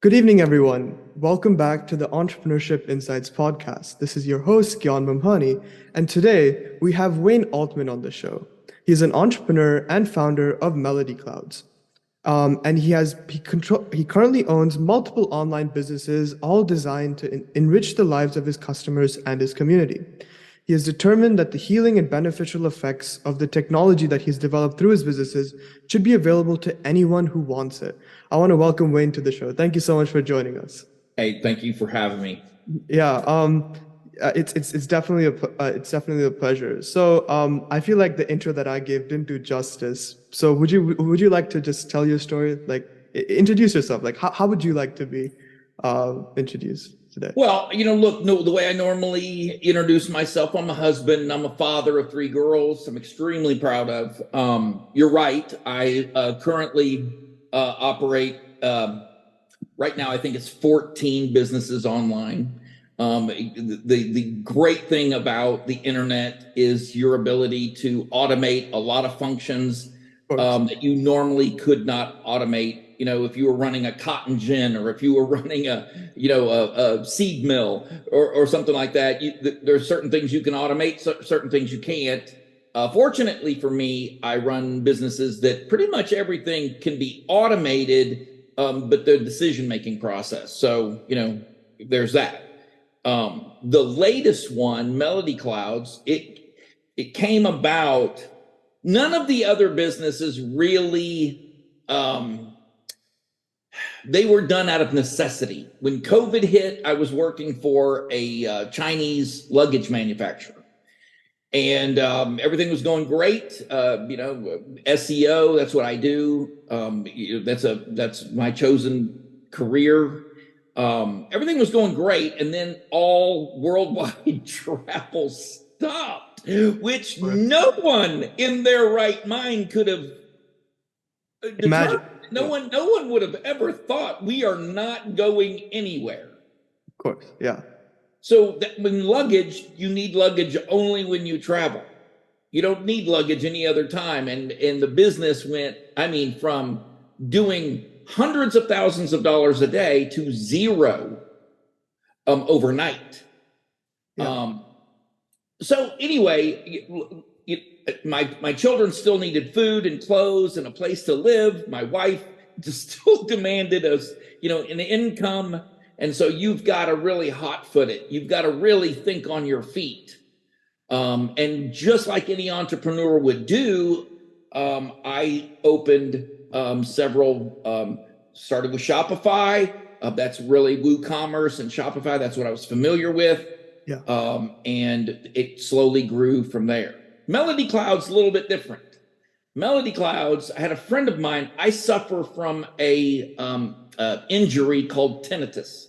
Good evening, everyone. Welcome back to the Entrepreneurship Insights Podcast. This is your host, Gyan Mamhani, and today we have Wayne Altman on the show. He's an entrepreneur and founder of Melody Clouds. And he currently owns multiple online businesses, all designed to enrich the lives of his customers and his community. He is determined that the healing and beneficial effects of the technology that he's developed through his businesses should be available to anyone who wants it. I want to welcome Wayne to the show. Thank you so much for joining us. Hey, thank you for having me. Yeah, it's definitely a pleasure. So I feel like the intro that I gave didn't do justice. So would you like to just tell your story, like introduce yourself? Like how would you like to be introduced today? Well, look, no, the way I normally introduce myself, I'm a husband, I'm a father of 3 girls. I'm extremely proud of. You're right. I currently operate, right now, I think it's 14 businesses online. The great thing about the internet is your ability to automate a lot of functions that you normally could not automate. If you were running a cotton gin, or if you were running a seed mill or something like that, there's certain things you can automate, certain things you can't. Fortunately for me, I run businesses that pretty much everything can be automated, but the decision-making process. So, there's that. The latest one, Melody Clouds, it came about. None of the other businesses really, they were done out of necessity. When COVID hit, I was working for a Chinese luggage manufacturer, and everything was going great. SEO, that's what I do. That's my chosen career. Everything was going great, and then all worldwide travel stopped, which no one in their right mind could have Imagine. No one would have ever thought we are not going anywhere. Of course, yeah. So when luggage, you need luggage only when you travel. You don't need luggage any other time. And the business went, from doing hundreds of thousands of dollars a day to zero overnight. Yeah. So anyway, my children still needed food and clothes and a place to live. My wife just still demanded us, an income. And so you've got to really hot-foot it. You've got to really think on your feet. And just like any entrepreneur would do, I opened several, started with Shopify. That's really WooCommerce and Shopify. That's what I was familiar with. Yeah. And it slowly grew from there. Melody Clouds, a little bit different. Melody Clouds, I had a friend of mine. I suffer from a injury called tinnitus.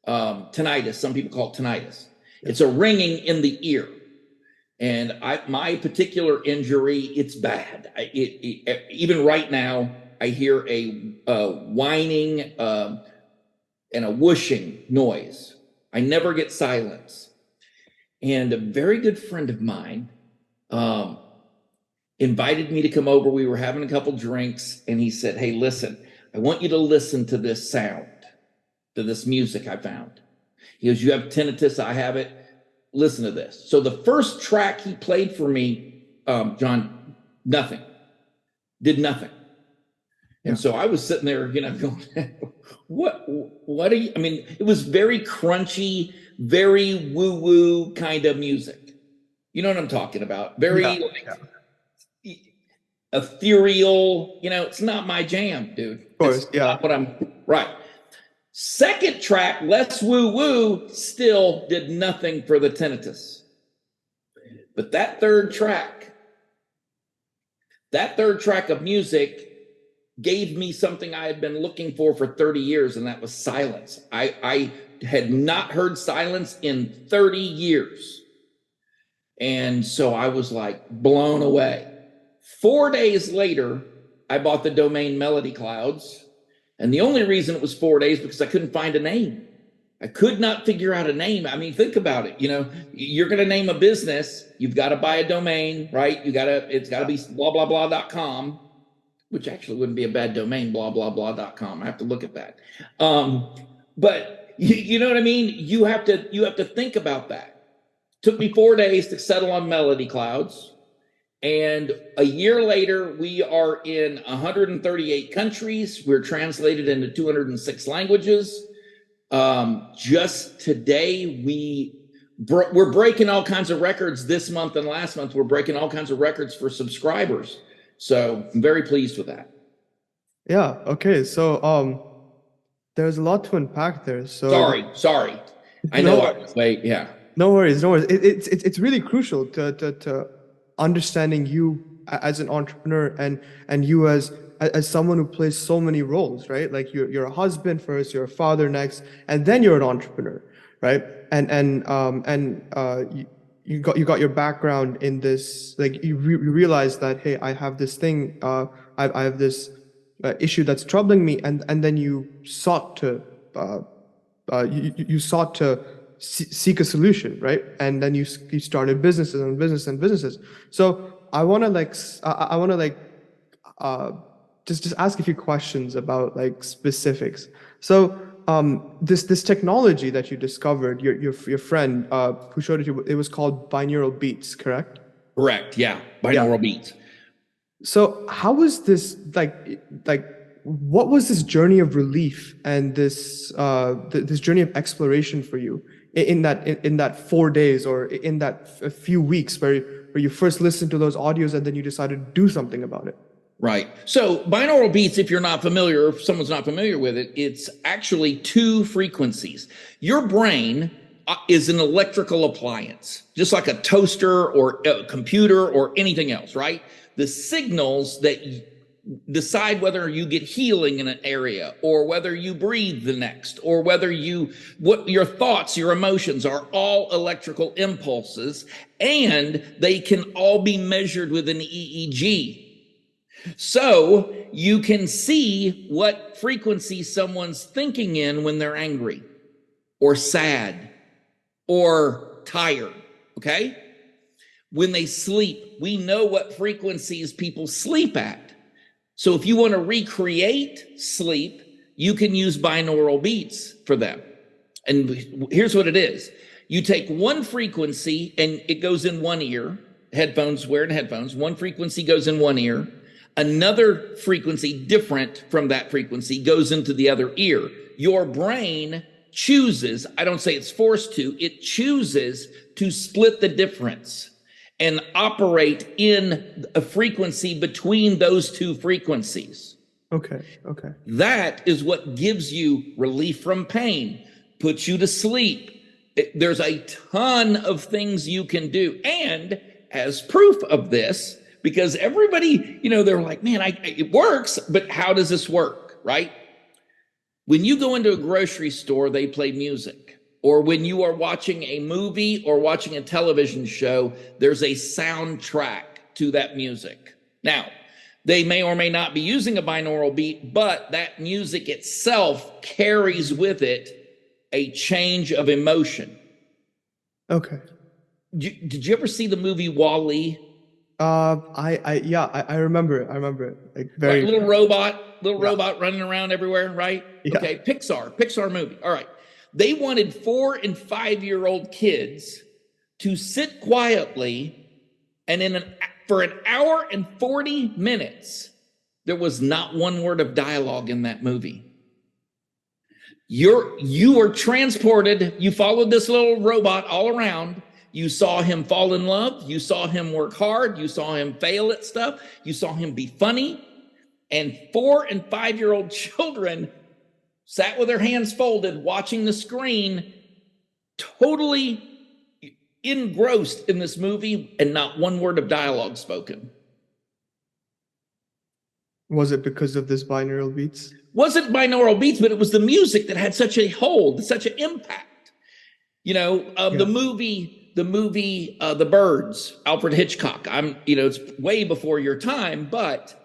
Tinnitus, some people call it tinnitus. Yeah. It's a ringing in the ear. And my particular injury, it's bad. Even right now, I hear a whining and a whooshing noise. I never get silence. And a very good friend of mine invited me to come over. We were having a couple drinks, and he said, "Hey, listen, I want you to listen to this sound, to this music I found." He goes, "You have tinnitus, I have it. Listen to this." So the first track he played for me, John, did nothing. And so I was sitting there, going, what are you, it was very crunchy, very woo-woo kind of music. You know what I'm talking about? Very ethereal, it's not my jam, dude. Of course, yeah. Right. Second track, less woo-woo, still did nothing for the tinnitus. But that third track of music gave me something I had been looking for 30 years, and that was silence. I had not heard silence in 30 years. And so I was like blown away. 4 days later, I bought the domain Melody Clouds. And the only reason it was 4 days because I couldn't find a name. I could not figure out a name. Think about it. You're going to name a business. You've got to buy a domain, right? It's got to be blah, blah, blah.com. which actually wouldn't be a bad domain, blah, blah, blah.com. I have to look at that. But you know what I mean? You have to think about that. Took me 4 days to settle on melody clouds. And a year later, we are in 138 countries. We're translated into 206 languages. Just today, we're breaking all kinds of records this month and last month. We're breaking all kinds of records for subscribers. So I'm very pleased with that. Yeah. Okay. So there's a lot to unpack there. So sorry. I know I was late. Yeah. No worries. It's really crucial to understanding you as an entrepreneur and you as someone who plays so many roles, right? Like you're a husband first, you're a father next, and then you're an entrepreneur, right? You got your background in this, like you realize that, hey, I have this thing, I have this issue that's troubling me, and then you sought to seek a solution, right? And then you started businesses and businesses. So I want to just ask a few questions about like specifics. So this technology that you discovered, your friend who showed it to you, it was called binaural beats, correct? Correct. Yeah, binaural beats. So how was this what was this journey of relief and this journey of exploration for you in that 4 days or in that a few weeks where you first listened to those audios and then you decided to do something about it? Right. So binaural beats, if you're not familiar, if someone's not familiar with it, it's actually 2 frequencies. Your brain is an electrical appliance, just like a toaster or a computer or anything else, right? The signals that decide whether you get healing in an area or whether you breathe the next or what your thoughts, your emotions are all electrical impulses, and they can all be measured with an EEG. So you can see what frequency someone's thinking in when they're angry or sad or tired, okay? When they sleep, we know what frequencies people sleep at. So if you want to recreate sleep, you can use binaural beats for them. And here's what it is. You take one frequency and it goes in one ear, wearing headphones, one frequency goes in one ear, another frequency different from that frequency goes into the other ear. Your brain chooses, I don't say it's forced to, it chooses to split the difference and operate in a frequency between those 2 frequencies. Okay. That is what gives you relief from pain, puts you to sleep. There's a ton of things you can do. And as proof of this, because everybody, they're like, man, it works, but how does this work, right? When you go into a grocery store, they play music. Or when you are watching a movie or watching a television show, there's a soundtrack to that music. Now, they may or may not be using a binaural beat, but that music itself carries with it a change of emotion. Okay. Did you ever see the movie Wall-E? I remember it. Like very little robot running around everywhere, right? Yeah. Okay, Pixar movie. All right. They wanted 4 and 5-year-old kids to sit quietly, and for an hour and 40 minutes, there was not one word of dialogue in that movie. You were transported. You followed this little robot all around. You saw him fall in love. You saw him work hard. You saw him fail at stuff. You saw him be funny. And 4 and 5-year-old children sat with their hands folded, watching the screen, totally engrossed in this movie, and not one word of dialogue spoken. Was it because of this binaural beats? Wasn't binaural beats, but it was the music that had such a hold, such an impact. The movie, The Birds, Alfred Hitchcock. It's way before your time, but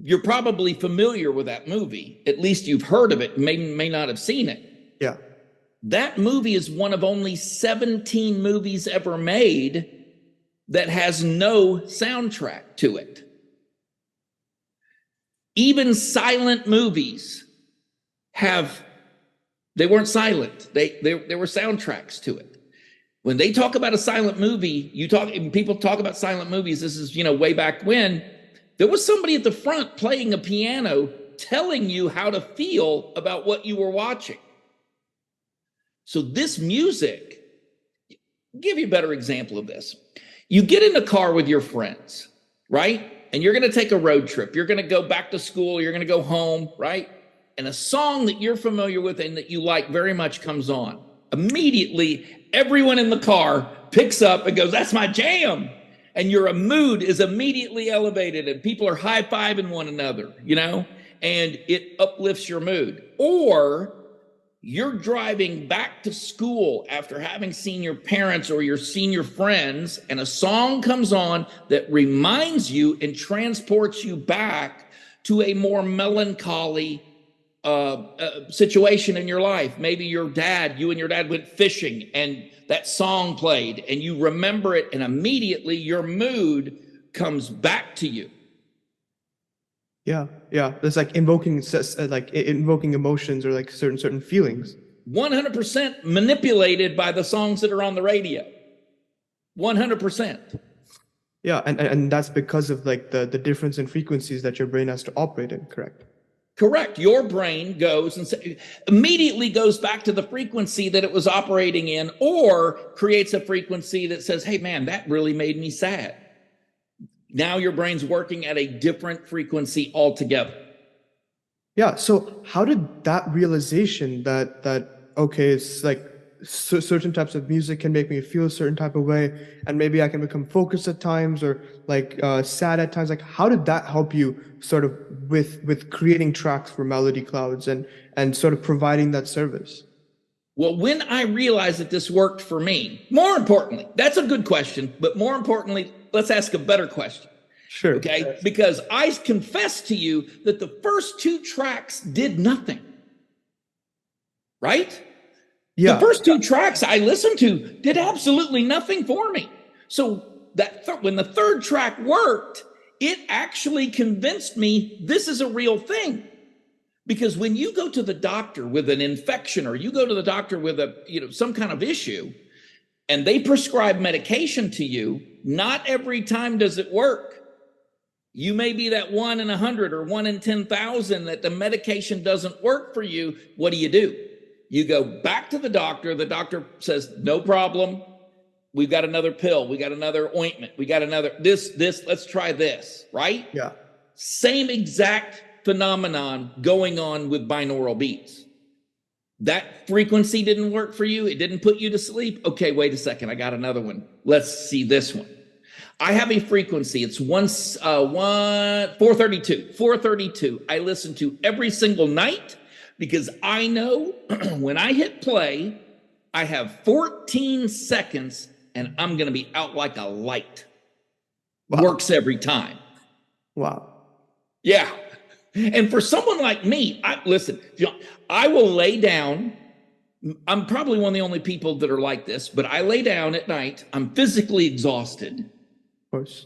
you're probably familiar with that movie. At least you've heard of it, may not have seen it. Yeah. That movie is one of only 17 movies ever made that has no soundtrack to it. Even silent movies they weren't silent. There were soundtracks to it. When they talk about a silent movie, people talk about silent movies. This is, way back when there was somebody at the front playing a piano, telling you how to feel about what you were watching. So this music, I'll give you a better example of this. You get in a car with your friends, right? And you're going to take a road trip. You're going to go back to school. You're going to go home, right? And a song that you're familiar with and that you like very much comes on. Immediately, everyone in the car picks up and goes, "That's my jam." And your mood is immediately elevated and people are high-fiving one another, and it uplifts your mood. Or you're driving back to school after having seen your parents or your senior friends, and a song comes on that reminds you and transports you back to a more melancholy situation in your life. Maybe you and your dad went fishing and that song played and you remember it, and immediately your mood comes back to you. Yeah. It's like invoking emotions or like certain feelings. 100% manipulated by the songs that are on the radio. 100%. Yeah, and that's because of like the difference in frequencies that your brain has to operate in, correct? Correct. Your brain immediately goes back to the frequency that it was operating in, or creates a frequency that says, "Hey man, that really made me sad." Now your brain's working at a different frequency altogether. Yeah. So how did that realization that okay, it's like certain types of music can make me feel a certain type of way, and maybe I can become focused at times or like sad at times. Like, how did that help you sort of with creating tracks for Melody Clouds and sort of providing that service? Well, when I realized that this worked for me, more importantly, that's a good question, but more importantly, let's ask a better question. Sure. Okay. Because I confess to you that the first 2 tracks did nothing. Right? Yeah. The first 2 tracks I listened to did absolutely nothing for me. So when the third track worked, it actually convinced me this is a real thing. Because when you go to the doctor with an infection, or you go to the doctor with some kind of issue, and they prescribe medication to you, not every time does it work. You may be that 1 in 100 or 1 in 10,000 that the medication doesn't work for you. What do? You go back to the doctor. The doctor says, "No problem. We've got another pill. We got another ointment. We got another this, let's try this," right? Yeah. Same exact phenomenon going on with binaural beats. That frequency didn't work for you. It didn't put you to sleep. Okay, wait a second. I got another one. Let's see this one. I have a frequency. It's 432. 432. I listen to every single night because I know when I hit play, I have 14 seconds and I'm going to be out like a light. Wow. Works every time. Wow. Yeah. And for someone like me, listen, I will lay down. I'm probably one of the only people that are like this, but I lay down at night. I'm physically exhausted. Of course.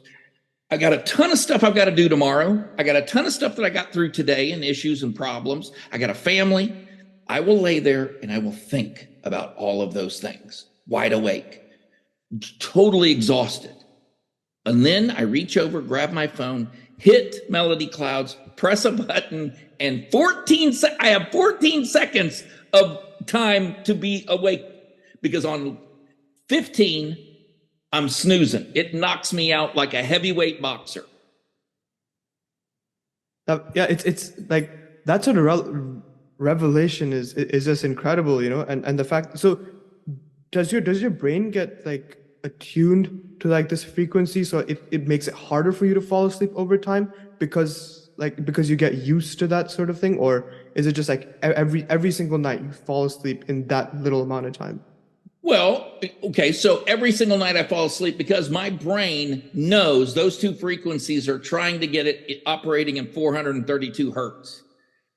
I got a ton of stuff I've got to do tomorrow. I got a ton of stuff that I got through today and issues and problems. I got a family. I will lay there and I will think about all of those things, wide awake, totally exhausted. And then I reach over, grab my phone, hit Melody Clouds, press a button, and I have 14 seconds of time to be awake, because on 15, I'm snoozing. It knocks me out like a heavyweight boxer. Yeah, it's like that sort of revelation is just incredible, and the fact. So does your brain get like attuned to like this frequency, so it makes it harder for you to fall asleep over time because you get used to that sort of thing, or is it just like every single night you fall asleep in that little amount of time? Well, okay, so every single night I fall asleep because my brain knows those 2 frequencies are trying to get it operating in 432 hertz.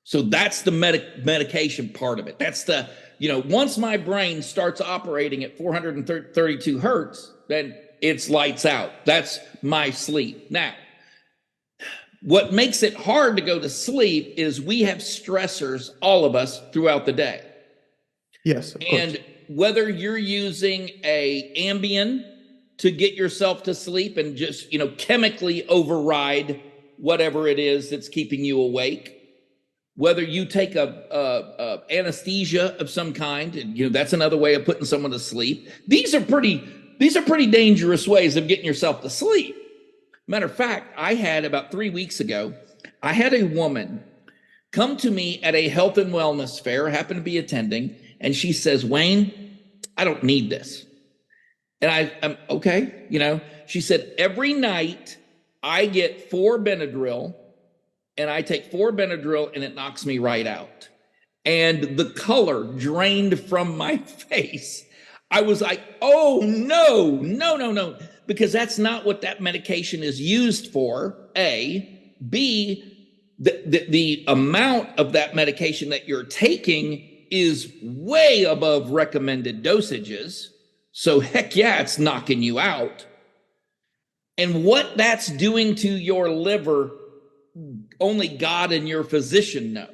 So that's the medication part of it. That's the, once my brain starts operating at 432 hertz, then it's lights out. That's my sleep. Now, What makes it hard to go to sleep is we have stressors, all of us, throughout the day. Yes, of course. And whether you're using a Ambien to get yourself to sleep and just, chemically override whatever it is that's keeping you awake, whether you take a anesthesia of some kind, and that's another way of putting someone to sleep. These are pretty dangerous ways of getting yourself to sleep. Matter of fact, I had about 3 weeks ago, I had a woman come to me at a health and wellness fair, happened to be attending, and she says, "Wayne, I don't need this." And I'm okay. She said, "Every night I get 4 Benadryl, and I take 4 Benadryl and it knocks me right out." And the color drained from my face. I was like, oh, no, because that's not what that medication is used for, A. B, the amount of that medication that you're taking is way above recommended dosages. So heck yeah, it's knocking you out. And what that's doing to your liver, only God and your physician know.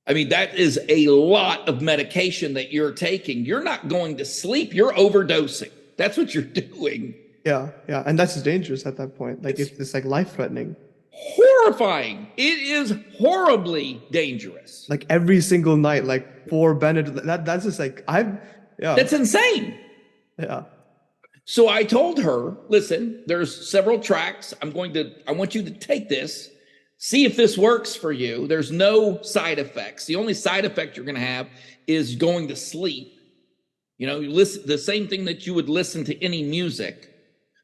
I mean, that is a lot of medication that you're taking. You're not going to sleep. You're overdosing. That's what you're doing. Yeah. And that's dangerous at that point. Like, it's like life-threatening. Horrifying. It is horribly dangerous. Like every single night, like 4 Benadryl. That's just like, That's insane. Yeah. So I told her, listen, there's several tracks. I want you to take this. See if this works for you. There's no side effects. The only side effect you're going to have is going to sleep. You listen the same thing that you would listen to any music.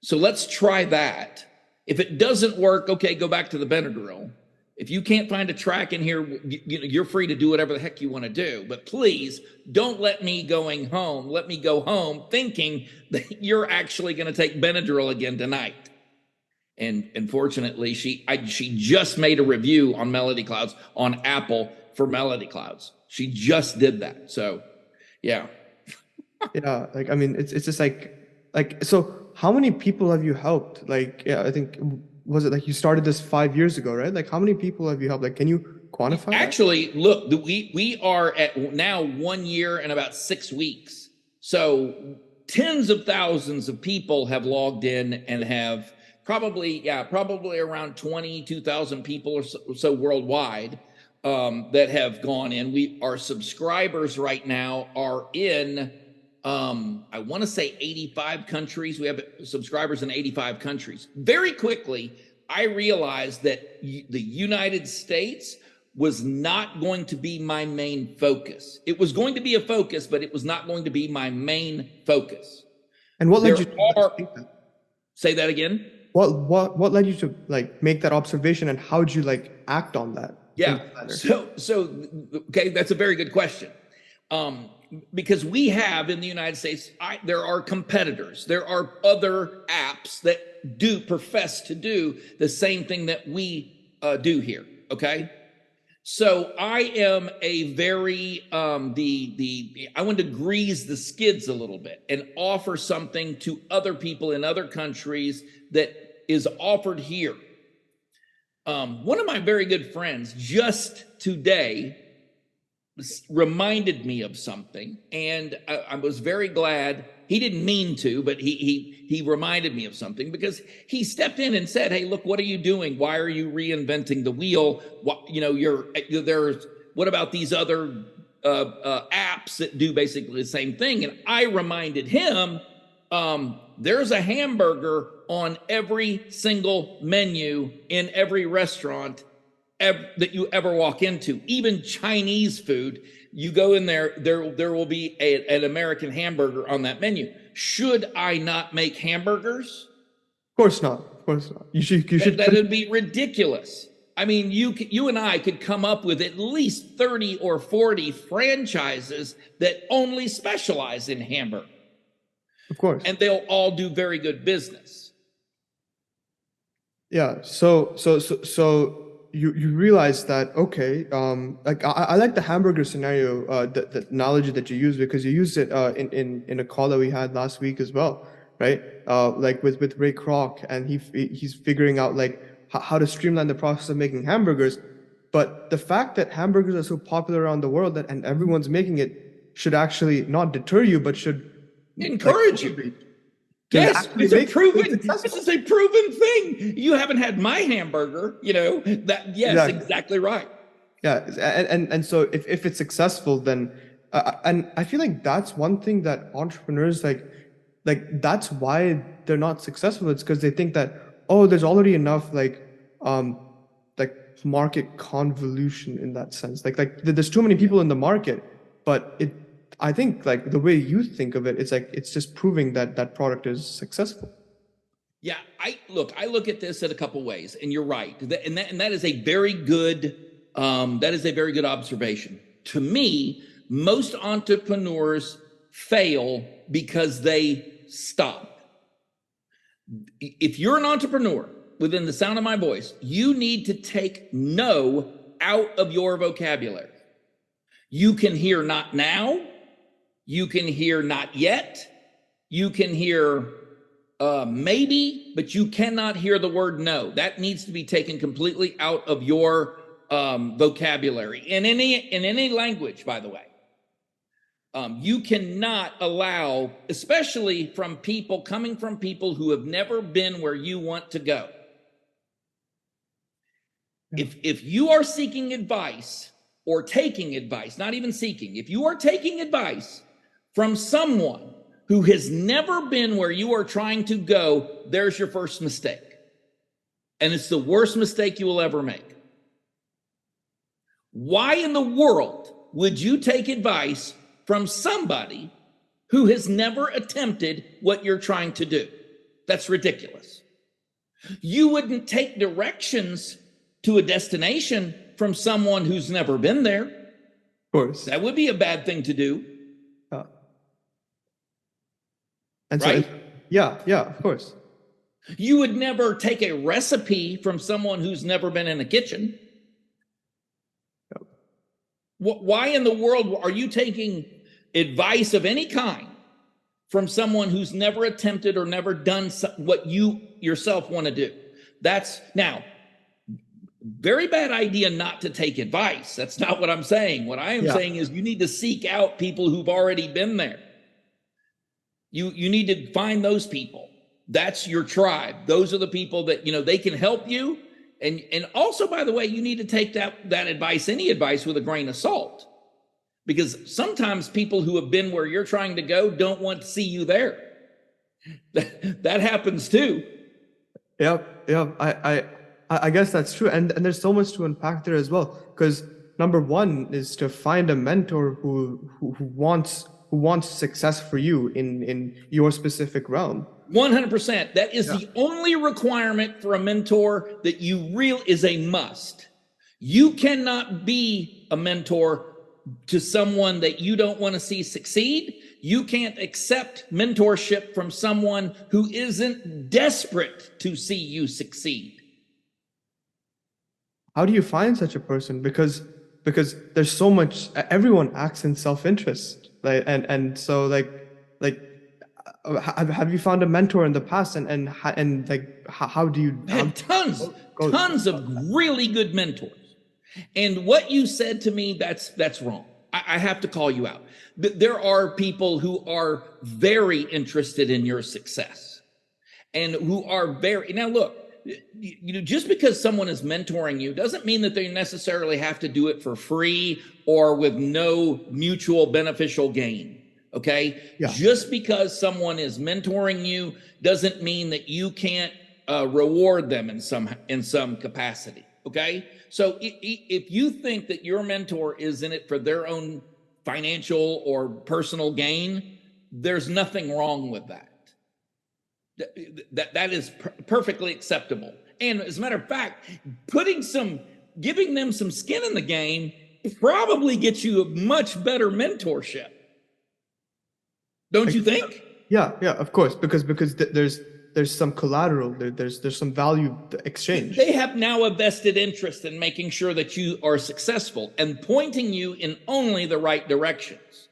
So let's try that. If it doesn't work, okay, go back to the Benadryl. If you can't find a track in here, you're free to do whatever the heck you want to do. But please don't let me go home thinking that you're actually going to take Benadryl again tonight. And unfortunately, she just made a review on Melody Clouds on Apple for Melody Clouds. She just did that. So, yeah. Yeah. Like, I mean, it's just like, so how many people have you helped? Like, yeah, I think, was it like you started this 5 years ago, right? Like, how many people have you helped? Like, can you quantify Actually, look, we are at now 1 year and about 6 weeks. So tens of thousands of people have logged in and have probably around 22,000 people or so worldwide that have gone in. Our subscribers right now are in, I want to say 85 countries. We have subscribers in 85 countries. Very quickly, I realized that the United States was not going to be my main focus. It was going to be a focus, but it was not going to be my main focus. And what led you to think that? Say that again? What led you to like make that observation, and how did you like act on that? Yeah. So okay, that's a very good question. Because we have in the United States, there are competitors. There are other apps that profess to do the same thing that we do here. Okay. So I am a very, I want to grease the skids a little bit and offer something to other people in other countries that is offered here. One of my very good friends just today reminded me of something, and I was very glad. He didn't mean to, but he reminded me of something, because he stepped in and said, "Hey, look, what are you doing? Why are you reinventing the wheel? What about these other apps that do basically the same thing?" And I reminded him, there's a hamburger on every single menu in every restaurant that you ever walk into. Even Chinese food, you go in there will be an American hamburger on that menu. Should I not make hamburgers? Of course not. You should. That would be ridiculous. I mean, you and I could come up with at least 30 or 40 franchises that only specialize in hamburger. Of course. And they'll all do very good business. Yeah. So you realize that, okay, like I like the hamburger scenario, the analogy that you use, because you used it in a call that we had last week as well, right? Like with Ray Kroc, and he's figuring out like how to streamline the process of making hamburgers. But the fact that hamburgers are so popular around the world and everyone's making it should actually not deter you, but should encourage you. Yes, this is a proven thing. You haven't had my hamburger, that. Yes, exactly right. Yeah, and so if it's successful, then and I feel like that's one thing that entrepreneurs like that's why they're not successful. It's because they think that, oh, there's already enough like market convolution in that sense. Like there's too many people in the market, but I think like the way you think of it, it's like it's just proving that that product is successful. Yeah, I look at this in a couple ways, and you're right, and that is a very good observation. To me, most entrepreneurs fail because they stop. If you're an entrepreneur, within the sound of my voice, you need to take no out of your vocabulary. You can hear not now. You can hear not yet. You can hear maybe, but you cannot hear the word no. That needs to be taken completely out of your vocabulary in any language, by the way. You cannot allow, especially coming from people who have never been where you want to go. If you are seeking advice or taking advice, not even seeking, if you are taking advice from someone who has never been where you are trying to go, there's your first mistake. And it's the worst mistake you will ever make. Why in the world would you take advice from somebody who has never attempted what you're trying to do? That's ridiculous. You wouldn't take directions to a destination from someone who's never been there. Of course. That would be a bad thing to do. And right? So, yeah, of course. You would never take a recipe from someone who's never been in a kitchen. Yep. Why in the world are you taking advice of any kind from someone who's never attempted or never done what you yourself want to do? That's now very bad idea not to take advice. That's not what I'm saying. What I am saying is you need to seek out people who've already been there. You need to find those people. That's your tribe. Those are the people that, they can help you. And also, by the way, you need to take that advice, any advice, with a grain of salt. Because sometimes people who have been where you're trying to go don't want to see you there. That happens too. Yep. I guess that's true. And there's so much to unpack there as well. Because number one is to find a mentor who wants success for you in your specific realm. 100%. That is the only requirement for a mentor that is a must. You cannot be a mentor to someone that you don't want to see succeed. You can't accept mentorship from someone who isn't desperate to see you succeed. How do you find such a person? Because there's so much, everyone acts in self-interest. And so have you found a mentor in the past and how do you had tons of really good mentors? And what you said to me, that's wrong. I have to call you out. There are people who are very interested in your success and who are now look, just because someone is mentoring you doesn't mean that they necessarily have to do it for free or with no mutual beneficial gain. Okay. Yeah. Just because someone is mentoring you doesn't mean that you can't reward them in some capacity. Okay. So if you think that your mentor is in it for their own financial or personal gain, there's nothing wrong with that. That is perfectly acceptable. And as a matter of fact, giving them some skin in the game probably gets you a much better mentorship. Don't you think? Yeah, of course, because there's some collateral, there's some value exchange. They have now a vested interest in making sure that you are successful and pointing you in only the right directions.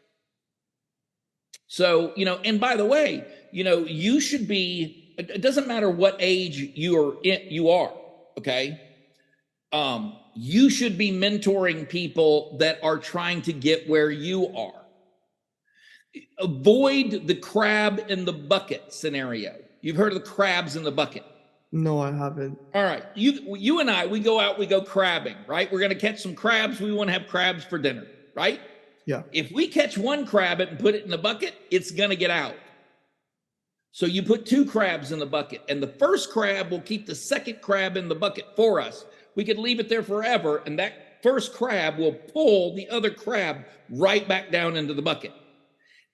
So, and by the way, you should be, it doesn't matter what age you are. okay? You should be mentoring people that are trying to get where you are. Avoid the crab in the bucket scenario. You've heard of the crabs in the bucket. No, I haven't. All right. You and I, we go out, we go crabbing, right? We're going to catch some crabs. We want to have crabs for dinner, right? Yeah. If we catch one crab and put it in the bucket, it's going to get out. So you put 2 crabs in the bucket, and the first crab will keep the second crab in the bucket for us. We could leave it there forever, and that first crab will pull the other crab right back down into the bucket.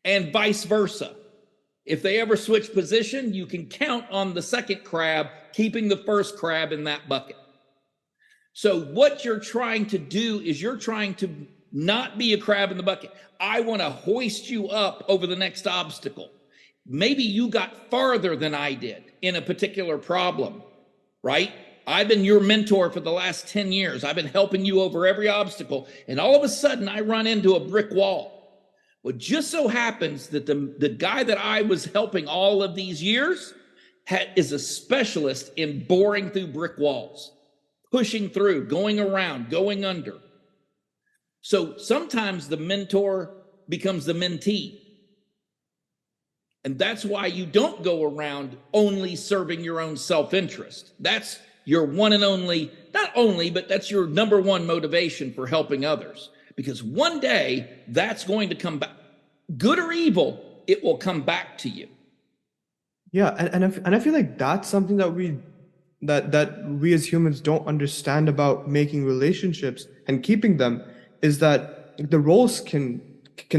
And vice versa. If they ever switch position, you can count on the second crab keeping the first crab in that bucket. So what you're trying to do is you're trying to not be a crab in the bucket. I want to hoist you up over the next obstacle. Maybe you got farther than I did in a particular problem, right? I've been your mentor for the last 10 years. I've been helping you over every obstacle. And all of a sudden I run into a brick wall. Well, just so happens that the guy that I was helping all of these years is a specialist in boring through brick walls, pushing through, going around, going under. So sometimes the mentor becomes the mentee. And that's why you don't go around only serving your own self-interest. That's your one and only, not only, but that's your number one motivation for helping others. Because one day that's going to come back. Good or evil, it will come back to you. Yeah, and I feel like that's something that we as humans don't understand about making relationships and keeping them, is that the roles can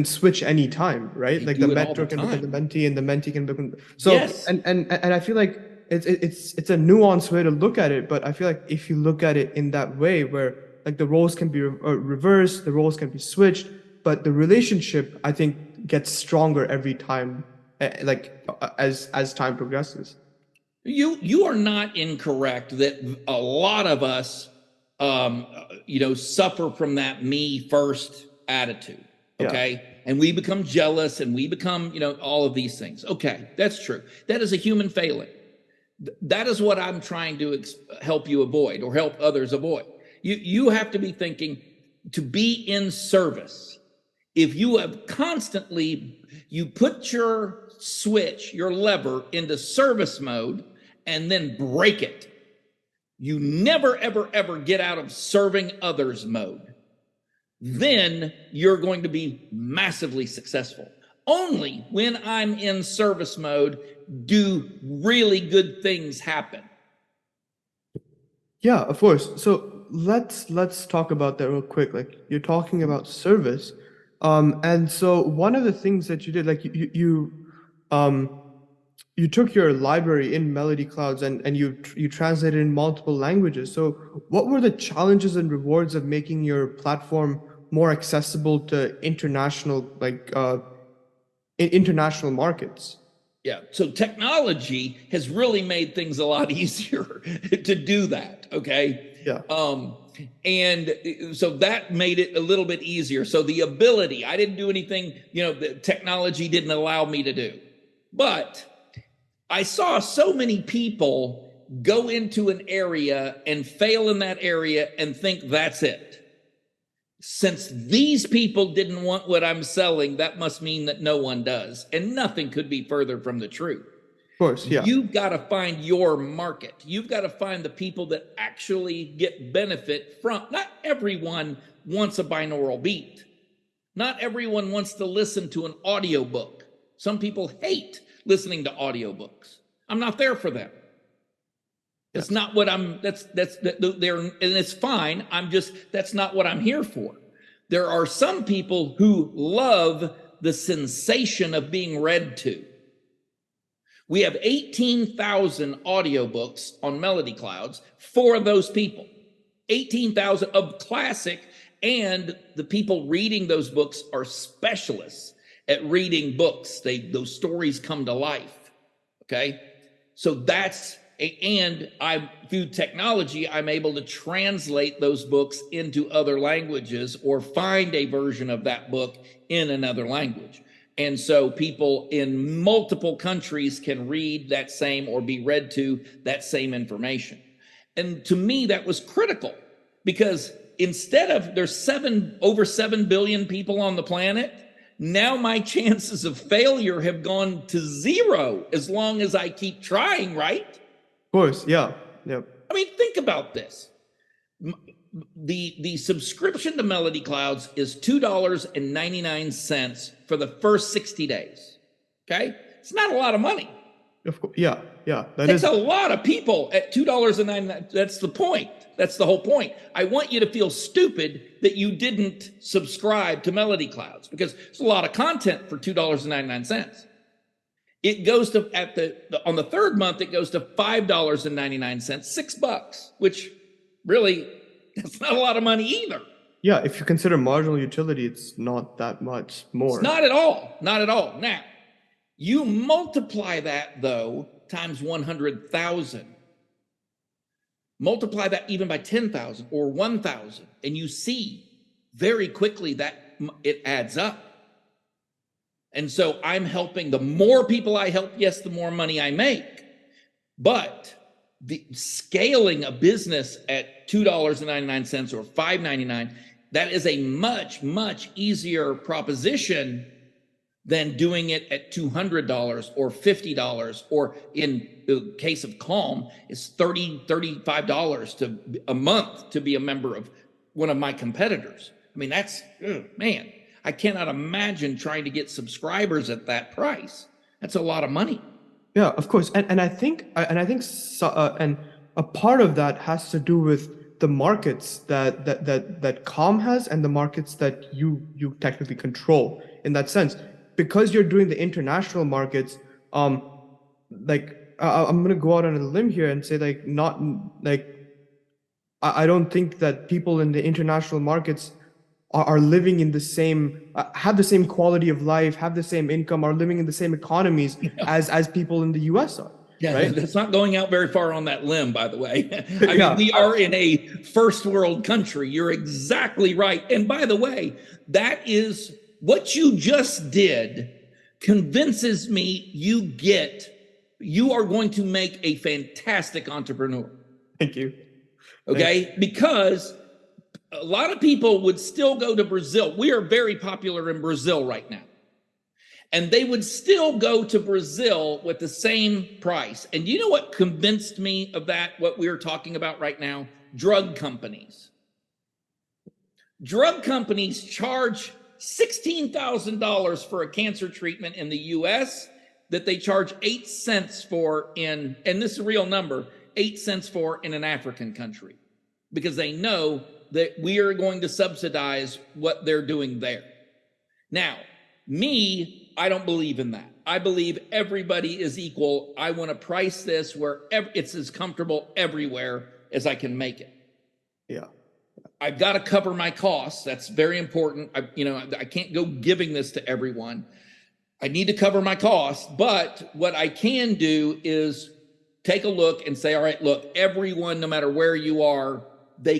switch any time, right? They like do the it all mentor the can become the time. mentee, and the mentee can become so. Yes. And I feel like it's a nuanced way to look at it, but I feel like if you look at it in that way, where like the roles can be reversed, the roles can be switched, but the relationship, I think, gets stronger every time, as time progresses. You are not incorrect that a lot of us, suffer from that me first attitude. Okay. Yeah. And we become jealous and we become, all of these things. Okay. That's true. That is a human failing. That is what I'm trying to help you avoid, or help others avoid. You have to be thinking to be in service. If you have constantly, you put your switch, your lever into service mode and then break it, you never, ever, ever get out of serving others mode. Then you're going to be massively successful. Only when I'm in service mode do really good things happen. Yeah, of course. So let's talk about that real quick. Like, you're talking about service. And so one of the things that you did, like you took your library in Melody Clouds and you translated in multiple languages. So what were the challenges and rewards of making your platform more accessible to international markets? Yeah. So technology has really made things a lot easier to do that. Okay. Yeah. And so that made it a little bit easier. So the ability, I didn't do anything, the technology didn't allow me to do, but I saw so many people go into an area and fail in that area and think that's it. Since these people didn't want what I'm selling, that must mean that no one does. And nothing could be further from the truth. Of course, yeah. You've got to find your market. You've got to find the people that actually get benefit from. Not everyone wants a binaural beat. Not everyone wants to listen to an audiobook. Some people hate listening to audiobooks. I'm not there for them. That's not what I'm, and it's fine. That's not what I'm here for. There are some people who love the sensation of being read to. We have 18,000 audiobooks on Melody Clouds for those people. 18,000 of classic, and the people reading those books are specialists at reading books. Those stories come to life. Okay. So and through technology, I'm able to translate those books into other languages or find a version of that book in another language. And so people in multiple countries can read that same or be read to that same information. And to me, that was critical, because instead of there's over 7 billion people on the planet, now my chances of failure have gone to 0 as long as I keep trying, right? Of course, yeah. Yep. I mean, think about this. The subscription to Melody Clouds is $2.99 for the first 60 days. Okay? It's not a lot of money. Of course, yeah. That's a lot of people at $2.99. That's the point. That's the whole point. I want you to feel stupid that you didn't subscribe to Melody Clouds, because there's a lot of content for $2.99. It goes to on the third month, it goes to $5.99, $6, which really, that's not a lot of money either. Yeah, if you consider marginal utility, it's not that much more. It's not at all. Not at all. Now, you multiply that, though, times 100,000. Multiply that even by 10,000 or 1,000, and you see very quickly that it adds up. And so I'm helping. The more people I help, yes, the more money I make. But the scaling a business at $2.99 or $5.99, that is a much, much easier proposition than doing it at $200 or $50, or in the case of Calm, it's $30, $35 a month to be a member of one of my competitors. I mean, that's, man, I cannot imagine trying to get subscribers at that price. That's a lot of money. Yeah, of course. And I think and a part of that has to do with the markets that Calm has, and the markets that you technically control in that sense. Because you're doing the international markets, I'm gonna go out on a limb here and say, I don't think that people in the international markets are living in the same, have the same quality of life, have the same income, are living in the same economies as people in the US are. Yeah, right? That's not going out very far on that limb, by the way. I mean, we are in a first world country. You're exactly right. And by the way, that is what you just did convinces me you are going to make a fantastic entrepreneur. Thank you. Okay? Thanks. Because a lot of people would still go to Brazil. We are very popular in Brazil right now. And they would still go to Brazil with the same price. And you know what convinced me of that, what we're talking about right now? Drug companies. Drug companies charge $16,000 for a cancer treatment in the US that they charge 8 cents for and this is a real number, 8 cents for in an African country, because they know that we are going to subsidize what they're doing there. Now, I don't believe in that. I believe everybody is equal. I want to price this where it's as comfortable everywhere as I can make it. Yeah. I've got to cover my costs. That's very important. I can't go giving this to everyone. I need to cover my costs. But what I can do is take a look and say, all right, look, everyone, no matter where you are, the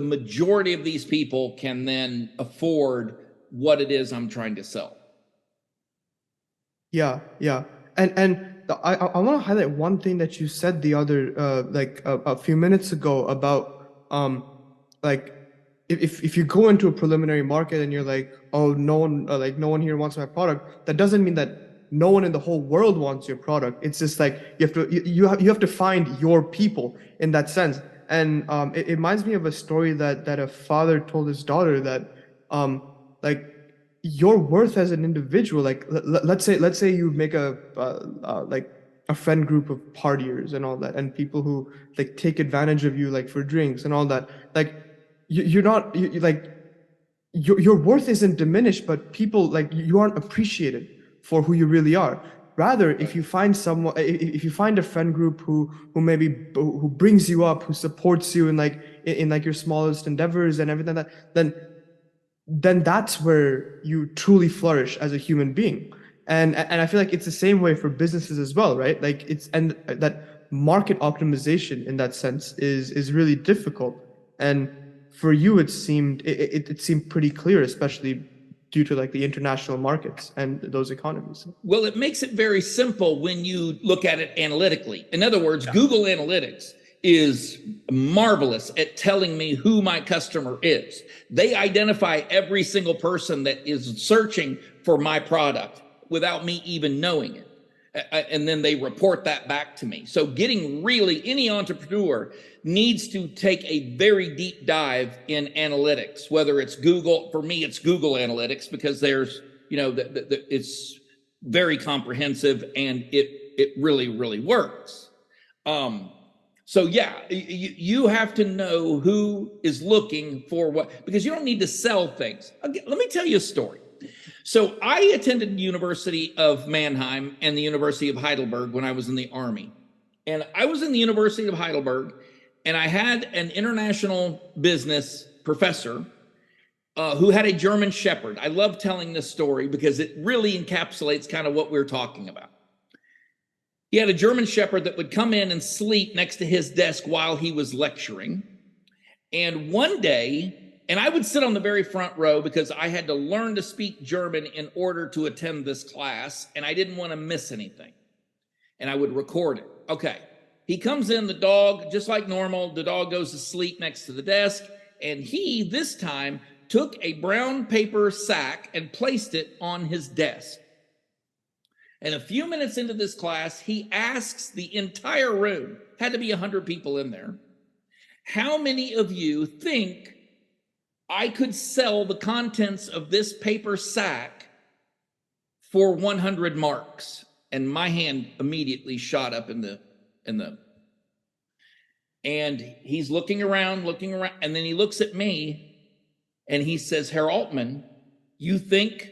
majority of these people can then afford what it is I'm trying to sell. Yeah. And I want to highlight one thing that you said the other, a few minutes ago about, if you go into a preliminary market and you're like, oh, no one here wants my product, that doesn't mean that no one in the whole world wants your product. It's just like you have to find your people in that sense. And it reminds me of a story that a father told his daughter that your worth as an individual, let's say you make a friend group of partiers and all that, and people who take advantage of you for drinks and all that. Your worth isn't diminished, but people you aren't appreciated for who you really are. Rather, if you find a friend group who brings you up, who supports you in your smallest endeavors and everything like that, then that's where you truly flourish as a human being. And I feel like it's the same way for businesses as well, right? And that market optimization in that sense is really difficult. And for you, it seemed pretty clear, especially due to like the international markets and those economies? Well, it makes it very simple when you look at it analytically. In other words, Google Analytics is marvelous at telling me who my customer is. They identify every single person that is searching for my product without me even knowing it. And then they report that back to me. So any entrepreneur needs to take a very deep dive in analytics, whether it's Google. For me, it's Google Analytics, because there's, it's very comprehensive and it really, really works. So yeah, you have to know who is looking for what, because you don't need to sell things. Let me tell you a story. So I attended the University of Mannheim and the University of Heidelberg when I was in the Army. And I was in the University of Heidelberg, and I had an international business professor who had a German Shepherd. I love telling this story because it really encapsulates kind of what we're talking about. He had a German Shepherd that would come in and sleep next to his desk while he was lecturing. And one day, and I would sit on the very front row because I had to learn to speak German in order to attend this class, and I didn't want to miss anything. And I would record it. Okay. He comes in, the dog, just like normal, the dog goes to sleep next to the desk, and he, this time, took a brown paper sack and placed it on his desk. And a few minutes into this class, he asks the entire room, had to be 100 people in there, how many of you think I could sell the contents of this paper sack for 100 marks? And my hand immediately shot up and he's looking around, and then he looks at me and he says, Herr Altman, you think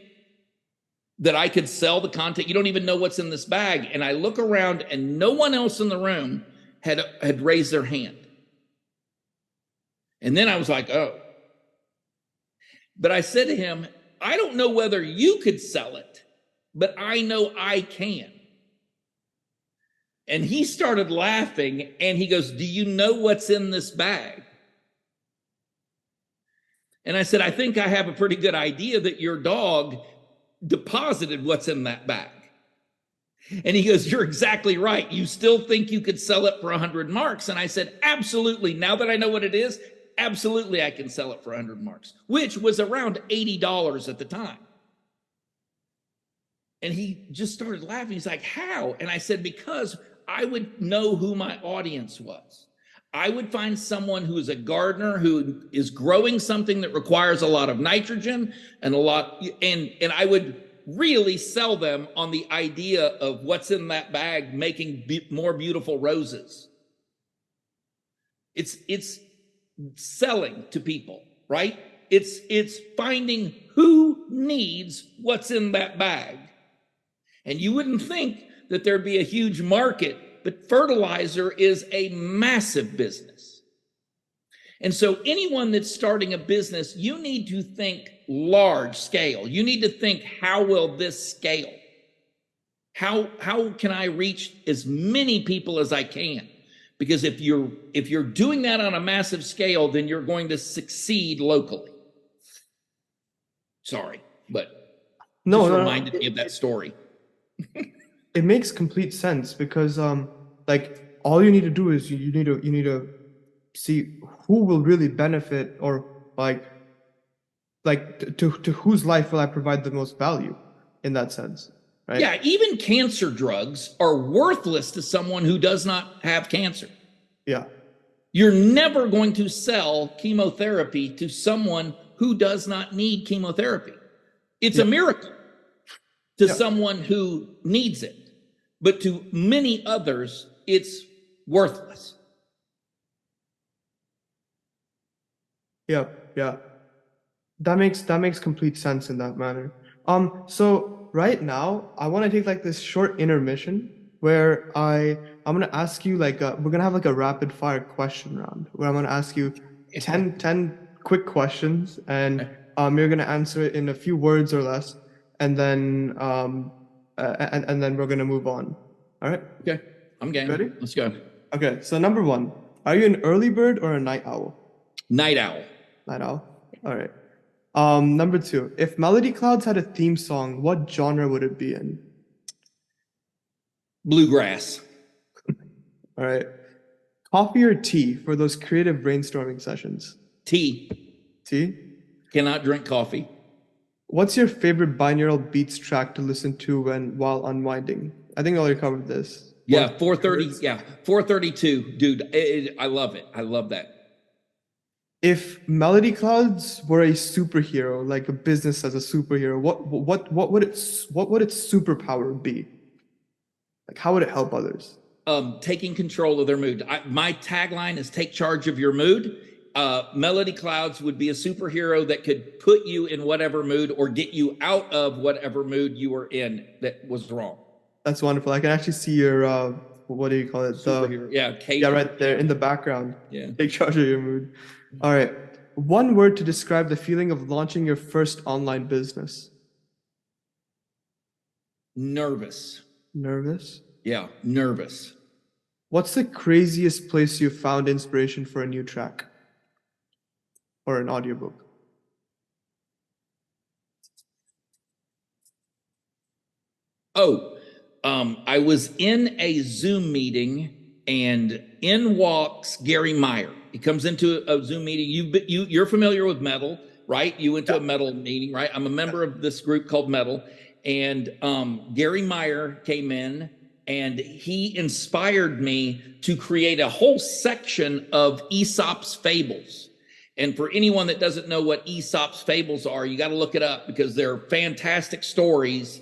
that I could sell the content? You don't even know what's in this bag. And I look around and no one else in the room had raised their hand. And then I was like, oh. But I said to him, I don't know whether you could sell it, but I know I can. And he started laughing and he goes, do you know what's in this bag? And I said, I think I have a pretty good idea that your dog deposited what's in that bag. And he goes, you're exactly right. You still think you could sell it for 100 marks? And I said, absolutely. Now that I know what it is, absolutely, I can sell it for 100 marks, which was around $80 at the time. And he just started laughing. He's like, how? And I said, because I would know who my audience was. I would find someone who is a gardener who is growing something that requires a lot of nitrogen and and I would really sell them on the idea of what's in that bag making more beautiful roses. It's selling to people, right? It's finding who needs what's in that bag. And you wouldn't think that there'd be a huge market, but fertilizer is a massive business. And so anyone that's starting a business, you need to think large scale. You need to think, how will this scale? How can I reach as many people as I can? Because if you're doing that on a massive scale, then you're going to succeed locally. Sorry, but reminded me of that story. It makes complete sense because like all you need to do is you need to see who will really benefit, or like to whose life will I provide the most value in that sense, right? Yeah, even cancer drugs are worthless to someone who does not have cancer. Yeah. You're never going to sell chemotherapy to someone who does not need chemotherapy. It's a miracle to someone who needs it, but to many others, it's worthless. Yeah. That makes complete sense in that manner. So right now I want to take like this short intermission where I'm gonna ask you we're gonna have like a rapid fire question round where I'm gonna ask you 10 quick questions, and you're gonna answer it in a few words or less, and then and then we're gonna move on. All right? Okay, I'm game. Ready? Let's go. Okay, so number one, are you an early bird or a night owl? Night owl. Night owl. All right. Number two, if Melody Clouds had a theme song, what genre would it be in? Bluegrass. All right. Coffee or tea for those creative brainstorming sessions? Tea. Tea? Cannot drink coffee. What's your favorite binaural beats track to listen to while unwinding? I think I already covered this. Yeah, What- 430. Yeah, 432, dude. I love it. I love that. If Melody Clouds were a superhero, like a business as a superhero, what would its superpower be? Like how would it help others? Taking control of their mood. My tagline is take charge of your mood. Melody Clouds would be a superhero that could put you in whatever mood or get you out of whatever mood you were in that was wrong. That's wonderful. I can actually see your what do you call it? Superhero. Yeah, right there in the background. Yeah. Take charge of your mood. All right. One word to describe the feeling of launching your first online business. Nervous. Nervous. Yeah, nervous. What's the craziest place you found inspiration for a new track or an audiobook? I was in a Zoom meeting and in walks Gary Meyer. He comes into a Zoom meeting. You're familiar with metal, right? You went to a metal meeting, right? I'm a member of this group called Metal. And Gary Meyer came in and he inspired me to create a whole section of Aesop's fables. And for anyone that doesn't know what Aesop's fables are, you got to look it up because they're fantastic stories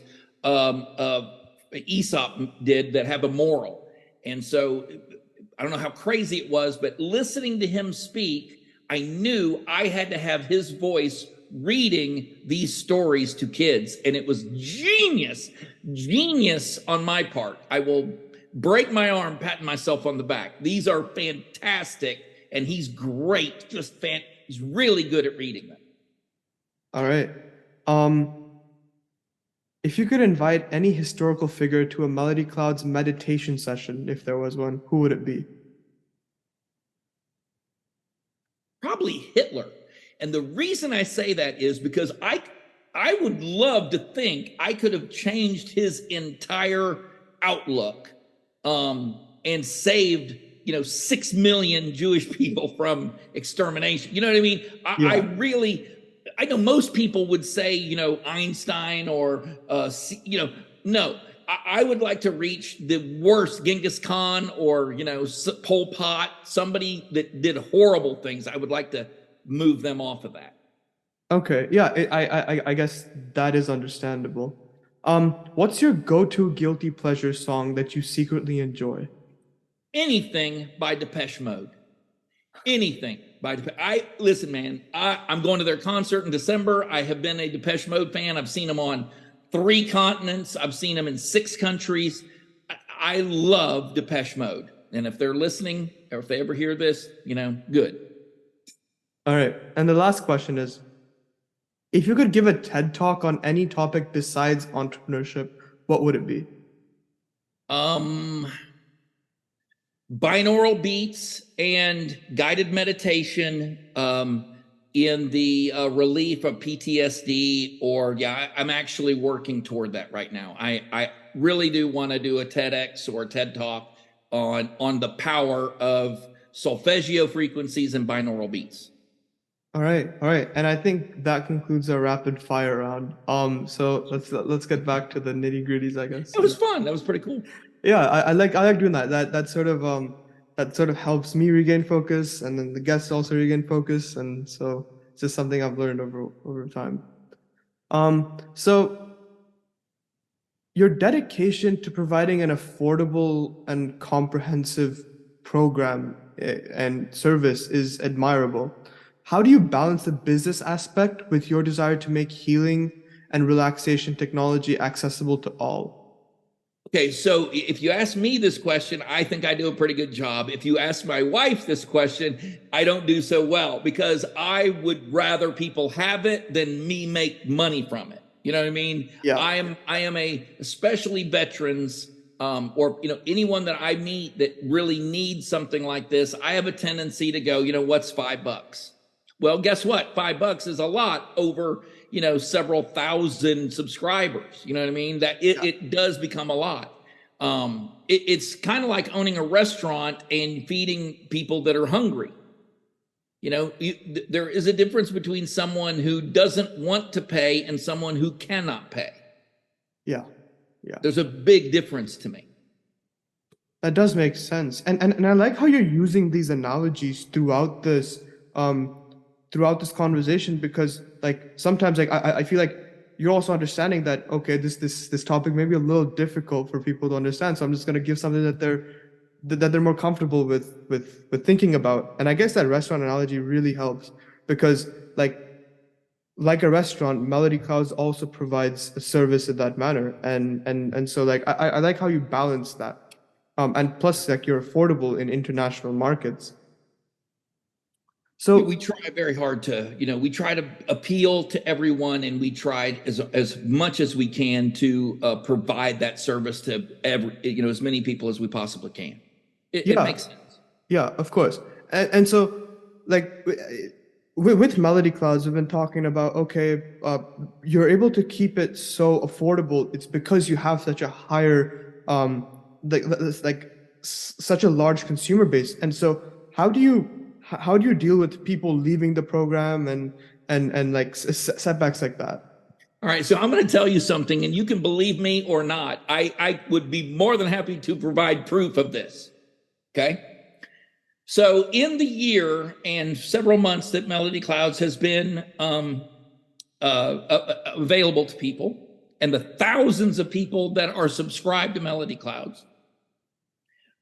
Aesop did that have a moral. And so I don't know how crazy it was, but listening to him speak, I knew I had to have his voice reading these stories to kids. And it was genius on my part. I will break my arm patting myself on the back. These are fantastic. And he's great. He's really good at reading them. All right. If you could invite any historical figure to a Melody Clouds meditation session, if there was one, who would it be? Probably Hitler. And the reason I say that is because I would love to think I could have changed his entire outlook and saved 6 million Jewish people from extermination. You know what I mean? I know most people would say, Einstein or, no. I would like to reach the worst, Genghis Khan or, Pol Pot, somebody that did horrible things. I would like to move them off of that. Okay, yeah, I guess that is understandable. What's your go-to guilty pleasure song that you secretly enjoy? Anything by Depeche Mode. Anything by Depeche. Listen, man, I'm going to their concert in December. I have been a Depeche Mode fan. I've seen them on 3 continents. I've seen them in 6 countries. I love Depeche Mode. And if they're listening or if they ever hear this, good. All right. And the last question is, if you could give a TED Talk on any topic besides entrepreneurship, what would it be? Binaural beats and guided meditation in the relief of PTSD I'm actually working toward that right now. I really do want to do a TEDx or a TED Talk on the power of solfeggio frequencies and binaural beats. All right. And I think that concludes our rapid fire round. So let's get back to the nitty-gritties, I guess. It was fun. That was pretty cool. Yeah, I like doing that. That sort of helps me regain focus, and then the guests also regain focus, and so it's just something I've learned over time. So your dedication to providing an affordable and comprehensive program and service is admirable. How do you balance the business aspect with your desire to make healing and relaxation technology accessible to all? Okay, so if you ask me this question, I think I do a pretty good job. If you ask my wife this question, I don't do so well because I would rather people have it than me make money from it. You know what I mean? Yeah. I am especially veterans or anyone that I meet that really needs something like this. I have a tendency to go, what's $5? Well, guess what? $5 is a lot over, several thousand subscribers. You know what I mean? That it does become a lot. It's kind of like owning a restaurant and feeding people that are hungry. There is a difference between someone who doesn't want to pay and someone who cannot pay. Yeah. There's a big difference to me. That does make sense. And I like how you're using these analogies throughout this conversation, because like sometimes like I feel like you're also understanding that, okay, this topic may be a little difficult for people to understand. So I'm just going to give something that they're more comfortable with thinking about. And I guess that restaurant analogy really helps, because like a restaurant, Melody Clouds also provides a service in that manner. And so like I like how you balance that. And plus like you're affordable in international markets. So we try very hard to, we try to appeal to everyone, and we try as much as we can to provide that service to as many people as we possibly can. It makes sense. Yeah, of course. And so like with Melody Clouds, we've been talking about, okay, you're able to keep it so affordable. It's because you have such a higher, such a large consumer base. And so how do you deal with people leaving the program and like setbacks like that? All right, so I'm going to tell you something, and you can believe me or not. I would be more than happy to provide proof of this. Okay. So in the year and several months that Melody Clouds has been available to people, and the thousands of people that are subscribed to Melody Clouds,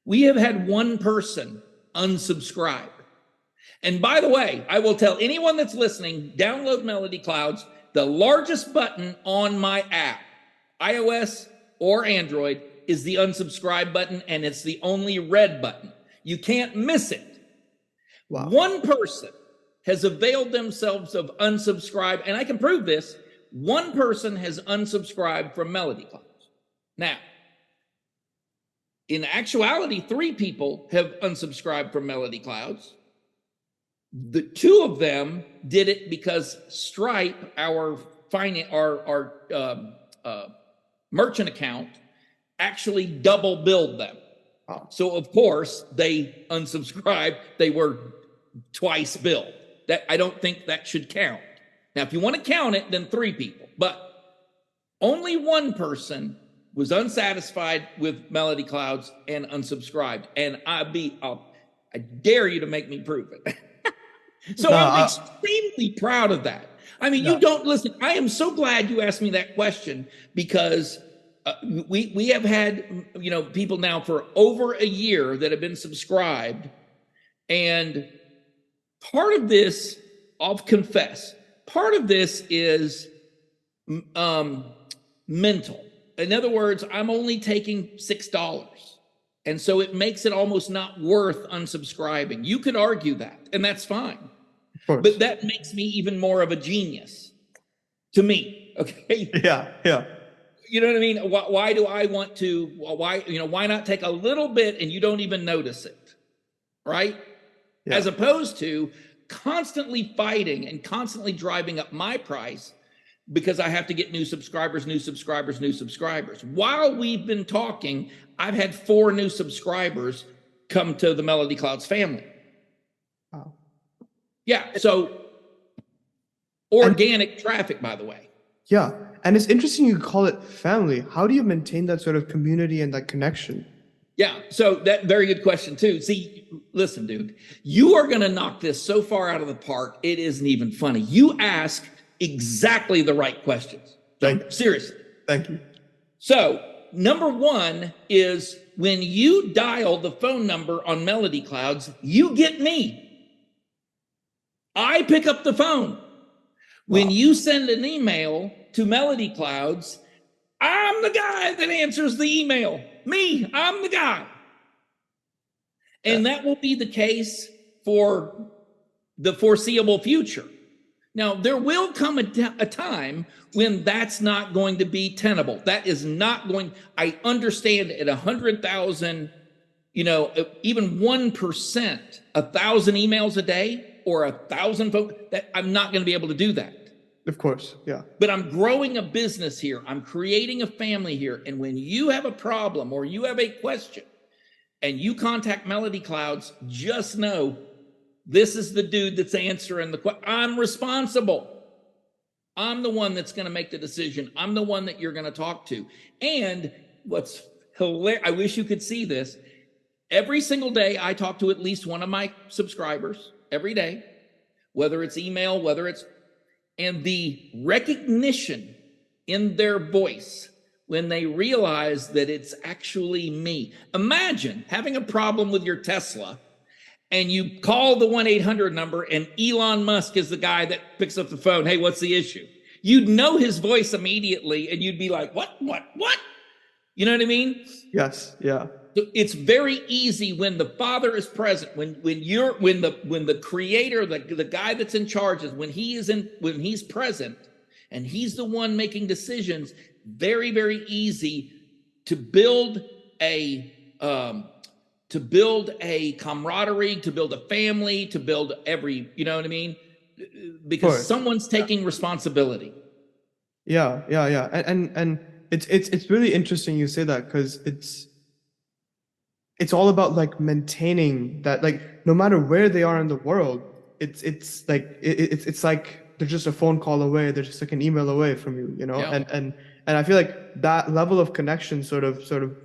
we have had one person unsubscribe. And by the way, I will tell anyone that's listening, download Melody Clouds. The largest button on my app, iOS or Android, is the unsubscribe button, and it's the only red button. You can't miss it. Wow. One person has availed themselves of unsubscribe, and I can prove this. One person has unsubscribed from Melody Clouds. Now, in actuality, 3 people have unsubscribed from Melody Clouds. The 2 of them did it because Stripe, our merchant account, actually double billed them. Oh. So of course they unsubscribed. They were twice billed. That I don't think that should count. Now, if you want to count it, then 3 people, but only one person was unsatisfied with Melody Clouds and unsubscribed. And I dare you to make me prove it. So I'm extremely proud of that. I mean, you don't listen. I am so glad you asked me that question, because we have had, people now for over a year that have been subscribed. And part of this, I'll confess, part of this is mental. In other words, I'm only taking $6. And so it makes it almost not worth unsubscribing. You could argue that, and that's fine. But that makes me even more of a genius to me. Okay. Yeah. You know what I mean? Why do I want to, why not take a little bit and you don't even notice it? Right? Yeah. As opposed to constantly fighting and constantly driving up my price because I have to get new subscribers. While we've been talking, I've had 4 new subscribers come to the Melody Clouds family. Wow. Yeah. So organic traffic, by the way. Yeah. And it's interesting you call it family. How do you maintain that sort of community and that connection? Yeah. So that very good question too. See, listen, dude, you are going to knock this so far out of the park. It isn't even funny. You ask exactly the right questions. Seriously. Thank you. So number 1 is when you dial the phone number on Melody Clouds, you get me. I pick up the phone. When you send an email to Melody Clouds, I'm the guy that answers the email. Me, I'm the guy. And that will be the case for the foreseeable future. Now, there will come a time when that's not going to be tenable. That is not going, I understand at 100,000, even 1%, 1,000 emails a day, or 1,000 folks, that I'm not going to be able to do that. Of course, yeah. But I'm growing a business here. I'm creating a family here. And when you have a problem or you have a question and you contact Melody Clouds, just know this is the dude that's answering the question. I'm responsible. I'm the one that's going to make the decision. I'm the one that you're going to talk to. And what's hilarious, I wish you could see this. Every single day, I talk to at least one of my subscribers every day, whether it's email, and the recognition in their voice when they realize that it's actually me. Imagine having a problem with your Tesla and you call the 1-800 number and Elon Musk is the guy that picks up the phone. Hey, what's the issue? You'd know his voice immediately and you'd be like, what? You know what I mean? Yes, yeah. So it's very easy when the Father is present, when the Creator, the guy that's in charge, when he's present, and he's the one making decisions. Very, very easy to build a camaraderie, to build a family, to build you know what I mean? Because someone's taking responsibility. Yeah, and it's really interesting you say that, because it's all about like maintaining that, like no matter where they are in the world, it's like they're just a phone call away, they're just like an email away from you, you know. Yeah. And I feel like that level of connection sort of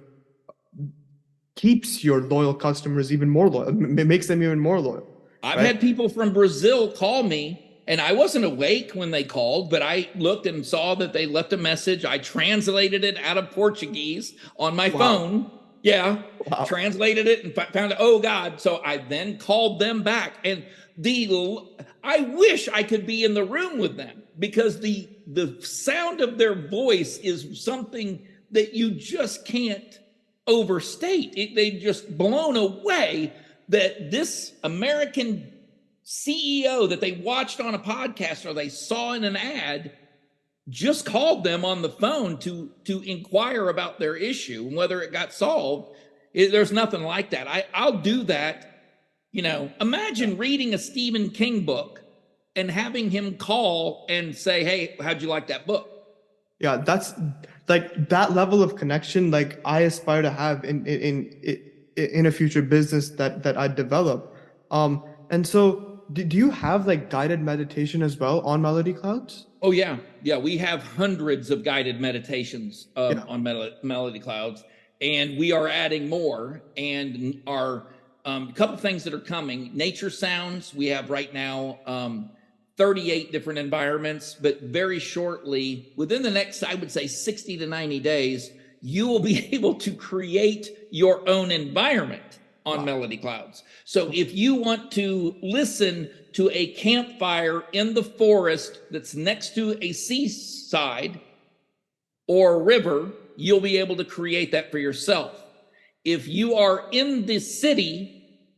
keeps your loyal customers even more loyal. It makes them even more loyal. I've had people from Brazil call me, and I wasn't awake when they called, but I looked and saw that they left a message. I translated it out of Portuguese on my phone. Yeah, wow. Translated it and found out, oh God. So I then called them back, and I wish I could be in the room with them, because the sound of their voice is something that you just can't overstate. They just blown away that this American CEO that they watched on a podcast or they saw in an ad just called them on the phone to inquire about their issue and whether it got solved. There's nothing like that. I'll do that. You know, imagine reading a Stephen King book and having him call and say, hey, how'd you like that book? Yeah, that's like that level of connection, like I aspire to have in a future business that I develop. And so do you have like guided meditation as well on Melody Clouds? Oh, yeah. Yeah, we have hundreds of guided meditations on Melody Clouds, and we are adding more. And our couple things that are coming, nature sounds, we have right now 38 different environments, but very shortly, within the next, I would say 60 to 90 days, you will be able to create your own environment on Melody Clouds. So if you want to listen to a campfire in the forest that's next to a seaside or a river, you'll be able to create that for yourself. If you are in the city,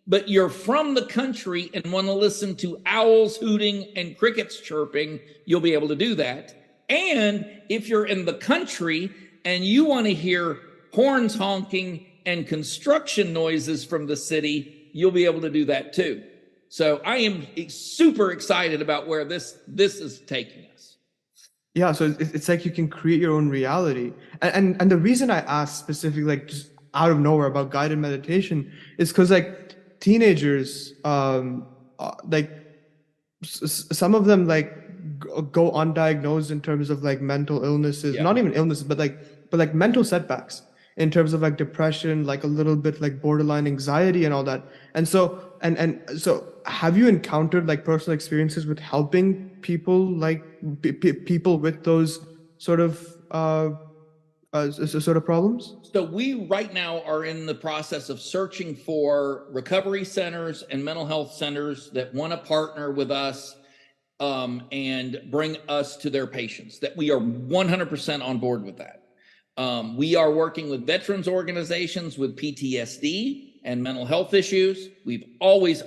but you're from the country and want to listen to owls hooting and crickets chirping, you'll be able to do that. And if you're in the country and you want to hear horns honking and construction noises from the city, you'll be able to do that too. So I am super excited about where this is taking us. Yeah, so it's like you can create your own reality. And the reason I asked specifically, like just out of nowhere, about guided meditation is because like teenagers, like some of them like go undiagnosed in terms of like mental illnesses, not even illnesses, but like mental setbacks in terms of like depression, like a little bit like borderline anxiety and all that. And so so have you encountered like personal experiences with helping people, like people with those sort of problems? So we right now are in the process of searching for recovery centers and mental health centers that want to partner with us and bring us to their patients, that we are 100% on board with that. We are working with veterans organizations with PTSD and mental health issues.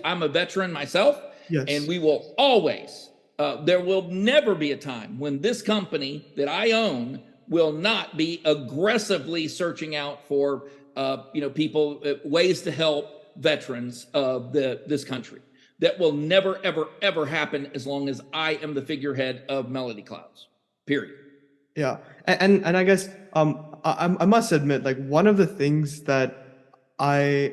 I'm a veteran myself, yes. And we will always, there will never be a time when this company that I own will not be aggressively searching out for, people, ways to help veterans of this country. that will never, ever, ever happen as long as I am the figurehead of Melody Clouds, period. Yeah. And I guess I must admit, like, one of the things that I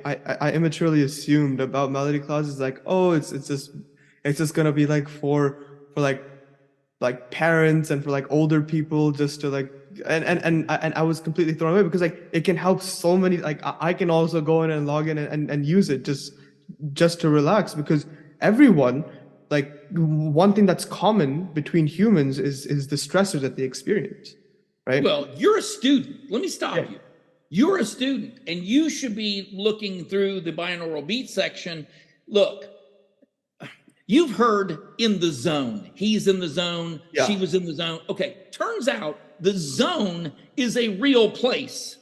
immaturely assumed about melody clouds is like, oh, it's just gonna be like for like parents and for like older people, just to like, and I was completely thrown away because like it can help so many, like I can also go in and log in and use it just to relax, because everyone, like, one thing that's common between humans is the stressors that they experience, right? Well, you're a student. Let me stop you. You're a student, and you should be looking through the binaural beat section. Look, you've heard in the zone. He's in the zone. Yeah. She was in the zone. Okay, turns out the zone is a real place.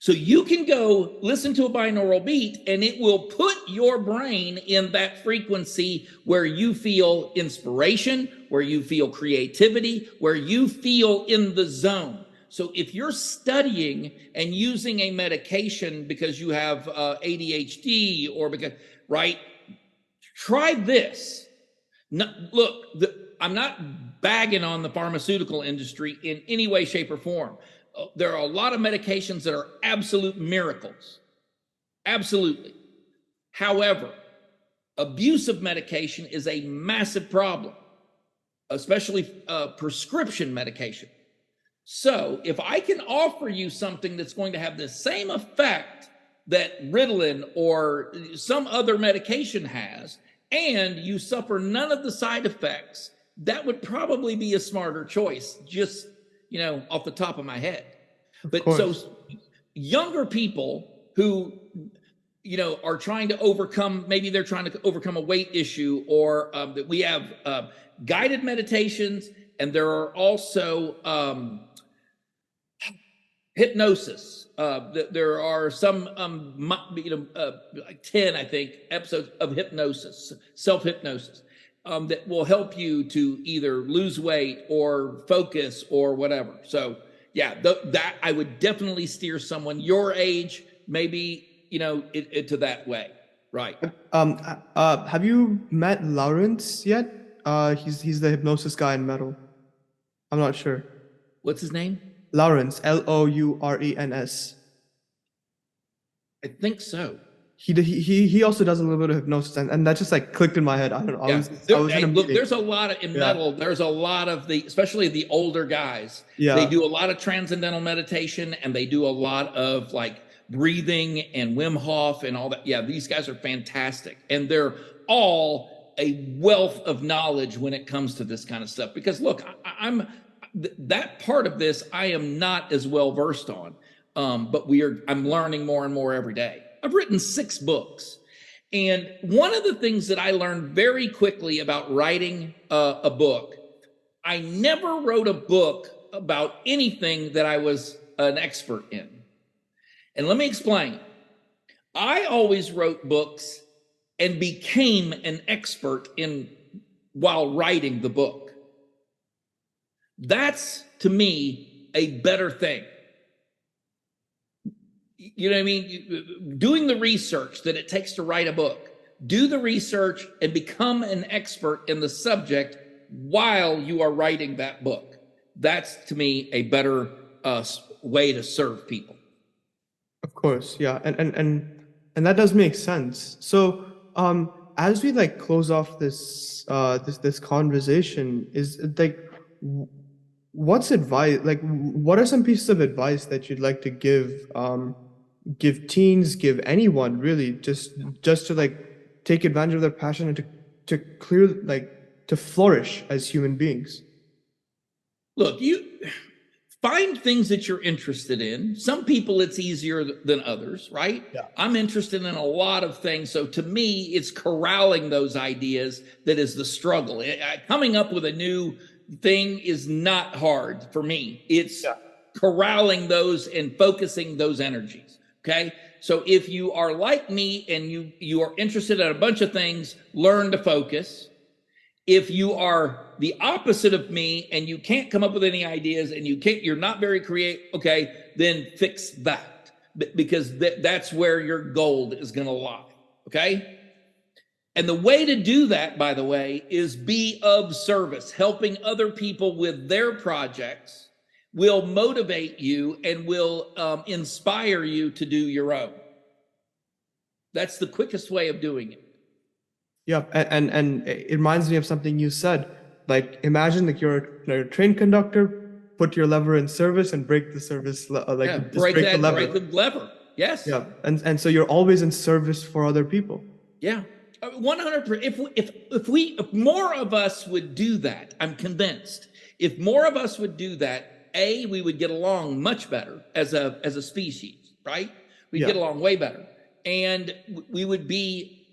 So you can go listen to a binaural beat, and it will put your brain in that frequency where you feel inspiration, where you feel creativity, where you feel in the zone. So if you're studying and using a medication because you have ADHD or because, right, try this. No, look, I'm not bagging on the pharmaceutical industry in any way, shape, or form. There are a lot of medications that are absolute miracles. Absolutely. However, abuse of medication is a massive problem, especially prescription medication. So if I can offer you something that's going to have the same effect that Ritalin or some other medication has, and you suffer none of the side effects, that would probably be a smarter choice, just, off the top of my head. But so younger people who, are trying to overcome, maybe they're trying to overcome a weight issue, or that we have guided meditations, and there are also hypnosis. There are some, like 10, I think, episodes of hypnosis, self-hypnosis. That will help you to either lose weight or focus or whatever. So yeah, that I would definitely steer someone your age, maybe, to that way. Right. Have you met Lawrence yet? He's the hypnosis guy in metal. I'm not sure. What's his name? Lawrence, Lourens. I think so. He also does a little bit of hypnosis, and that just like clicked in my head. I don't know. Yeah. Look, there's a lot of metal. There's a lot of especially the older guys. Yeah. They do a lot of transcendental meditation, and they do a lot of like breathing and Wim Hof and all that. Yeah, these guys are fantastic, and they're all a wealth of knowledge when it comes to this kind of stuff. Because look, I'm that part of this I am not as well versed on, but I'm learning more and more every day. I've written 6 books. And one of the things that I learned very quickly about writing a book, I never wrote a book about anything that I was an expert in. And let me explain. I always wrote books and became an expert while writing the book. That's, to me, a better thing. You know what I mean? Doing the research that it takes to write a book, do the research and become an expert in the subject while you are writing that book. That's, to me, a better way to serve people. Of course, yeah, and that does make sense. So, as we like close off this this conversation, is like, what's advice? Like, what are some pieces of advice that you'd like to give teens, give anyone really, just to like take advantage of their passion and to clear, like, to flourish as human beings? Look, you find things that you're interested in. Some people it's easier than others, right? Yeah. I'm interested in a lot of things. So to me, it's corralling those ideas that is the struggle. Coming up with a new thing is not hard for me. It's corralling those and focusing those energies. Okay. So if you are like me and you are interested in a bunch of things, learn to focus. If you are the opposite of me and you can't come up with any ideas and you're not very creative, okay, then fix that, because that's where your gold is going to lie. Okay. And the way to do that, by the way, is be of service. Helping other people with their projects will motivate you and will inspire you to do your own. That's the quickest way of doing it. Yeah, and it reminds me of something you said. Like, imagine like you're a train conductor, put your lever in service and break the service, break the lever. Yes. Yeah, and so you're always in service for other people. Yeah, 100%. If more of us would do that, I'm convinced. If more of us would do that, we would get along much better as a species, right? We'd get along way better, and we would be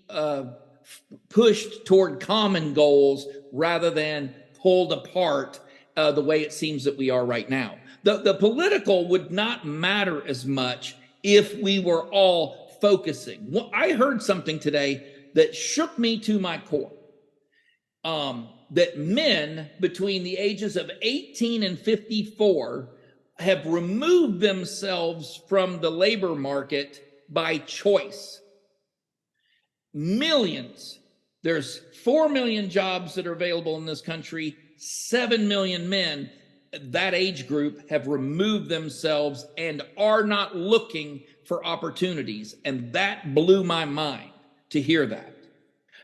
pushed toward common goals rather than pulled apart the way it seems that we are right now. The political would not matter as much if we were all focusing. Well, I heard something today that shook me to my core. That men between the ages of 18 and 54 have removed themselves from the labor market by choice. Millions. There's 4 million jobs that are available in this country. 7 million men, that age group, have removed themselves and are not looking for opportunities. And that blew my mind to hear that.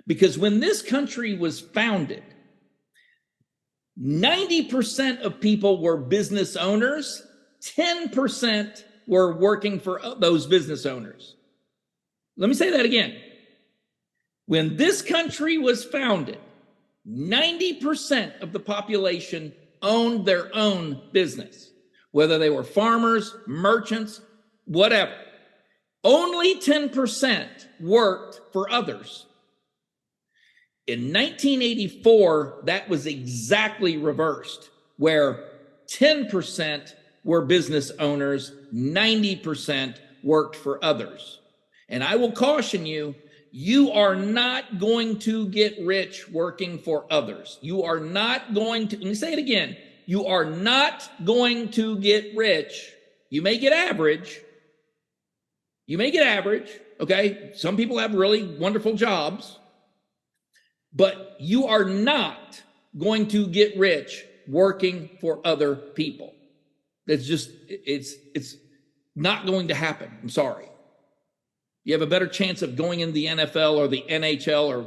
Because when this country was founded, 90% of people were business owners, 10% were working for those business owners. Let me say that again. When this country was founded, 90% of the population owned their own business, whether they were farmers, merchants, whatever. Only 10% worked for others. In 1984, that was exactly reversed, where 10% were business owners, 90% worked for others. And I will caution you, you are not going to get rich working for others. You are not going to, let me say it again, you are not going to get rich. You may get average. Okay? Some people have really wonderful jobs. But you are not going to get rich working for other people. That's just, it's not going to happen. I'm sorry. You have a better chance of going in the NFL or the NHL, or,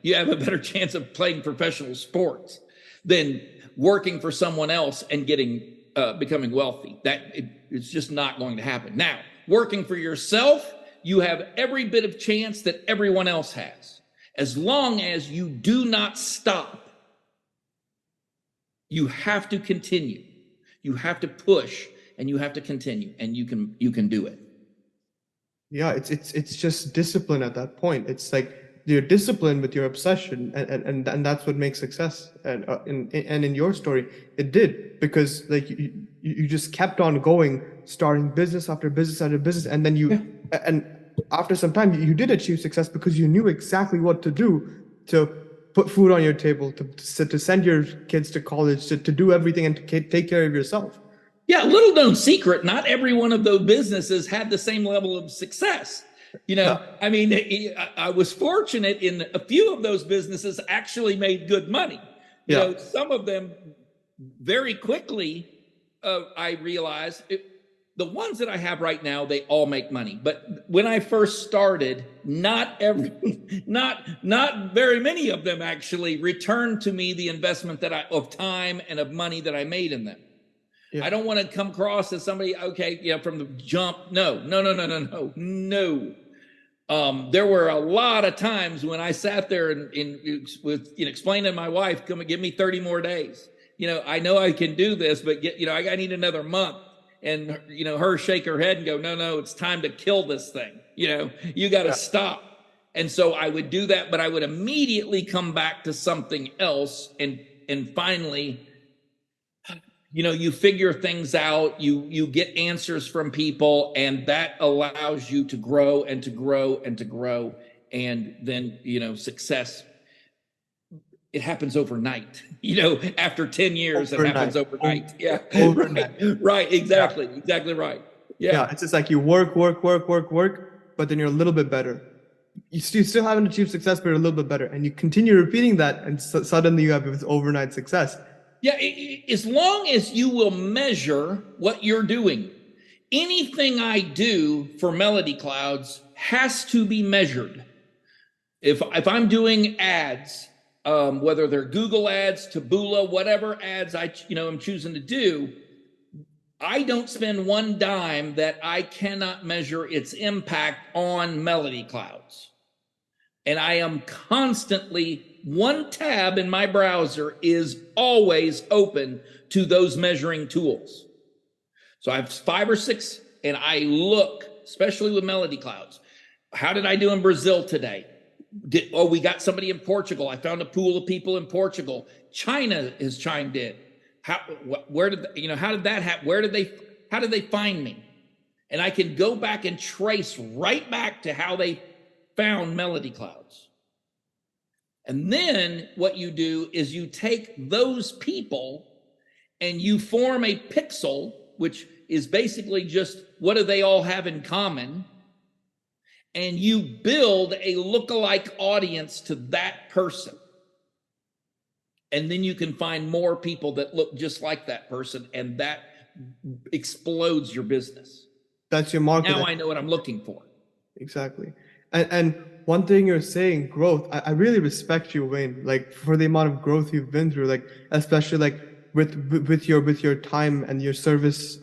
you have a better chance of playing professional sports than working for someone else and becoming wealthy. It's just not going to happen. Now, working for yourself, you have every bit of chance that everyone else has. As long as you do not stop, you have to continue. You have to push, and you have to continue, and you can do it. Yeah, it's just discipline at that point. It's like you're disciplined with your obsession, and that's what makes success. And in your story, it did, because like you just kept on going, starting business after business after business, and then and after some time, you did achieve success because you knew exactly what to do to put food on your table, to send your kids to college, to do everything, and to take care of yourself. Yeah, little known secret, not every one of those businesses had the same level of success. I mean, I was fortunate in a few of those businesses actually made good money. Some of them very quickly, I realized the ones that I have right now, they all make money. But when I first started, not very many of them actually returned to me the investment of time and of money that I made in them. Yeah. I don't want to come across as somebody, from the jump. No. There were a lot of times when I sat there and explaining to my wife, come and give me 30 more days. I know I can do this, but I need another month. And, her shake her head and go, no, it's time to kill this thing. You got to stop. And so I would do that, but I would immediately come back to something else. And finally, you figure things out, you get answers from people, and that allows you to grow and to grow and to grow. And then, success, it happens overnight. After 10 years, it happens overnight. Yeah. Overnight. Right. Exactly. Yeah. Exactly right. Yeah. It's just like you work, but then you're a little bit better. you still haven't achieved success, but you're a little bit better. And you continue repeating that, and suddenly you have this overnight success. Yeah, as long as you will measure what you're doing. Anything I do for Melody Clouds has to be measured. If I'm doing ads, whether they're Google ads, Taboola, whatever ads I'm choosing to do, I don't spend one dime that I cannot measure its impact on Melody Clouds. And I am constantly, one tab in my browser is always open to those measuring tools. So I have 5 or 6, and I look, especially with Melody Clouds. How did I do in Brazil today? We got somebody in Portugal. I found a pool of people in Portugal. China has chimed in. How did that happen? How did they find me? And I can go back and trace right back to how they found Melody Clouds. And then what you do is you take those people and you form a pixel, which is basically just what do they all have in common? And you build a lookalike audience to that person. And then you can find more people that look just like that person, and that explodes your business. That's your market. Now I know what I'm looking for. Exactly. And one thing you're saying, growth, I really respect you, Wayne, like for the amount of growth you've been through, like especially like with your time and your service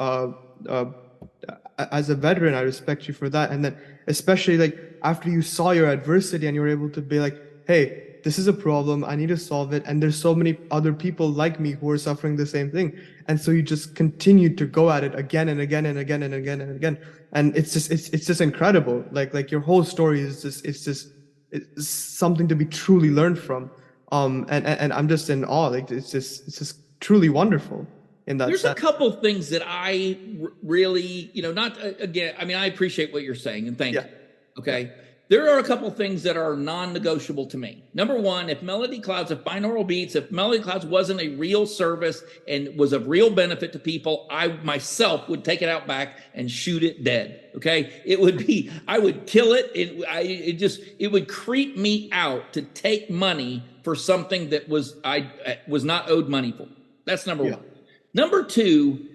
as a veteran. I respect you for that. And then especially like after you saw your adversity and you were able to be like, hey, this is a problem, I need to solve it, and there's so many other people like me who are suffering the same thing. And so you just continue to go at it again and again and again and again and again. And it's just incredible. Like your whole story is it's something to be truly learned from. And I'm just in awe. Like it's just truly wonderful in that There's sense. a couple things that I really, not again, I mean, I appreciate what you're saying, and thank you. Okay. There are a couple things that are non-negotiable to me. Number one, if binaural beats, if Melody Clouds wasn't a real service and was of real benefit to people, I myself would take it out back and shoot it dead. Okay. I would kill it. It would creep me out to take money for something that I was not owed money for. That's number one. Number two,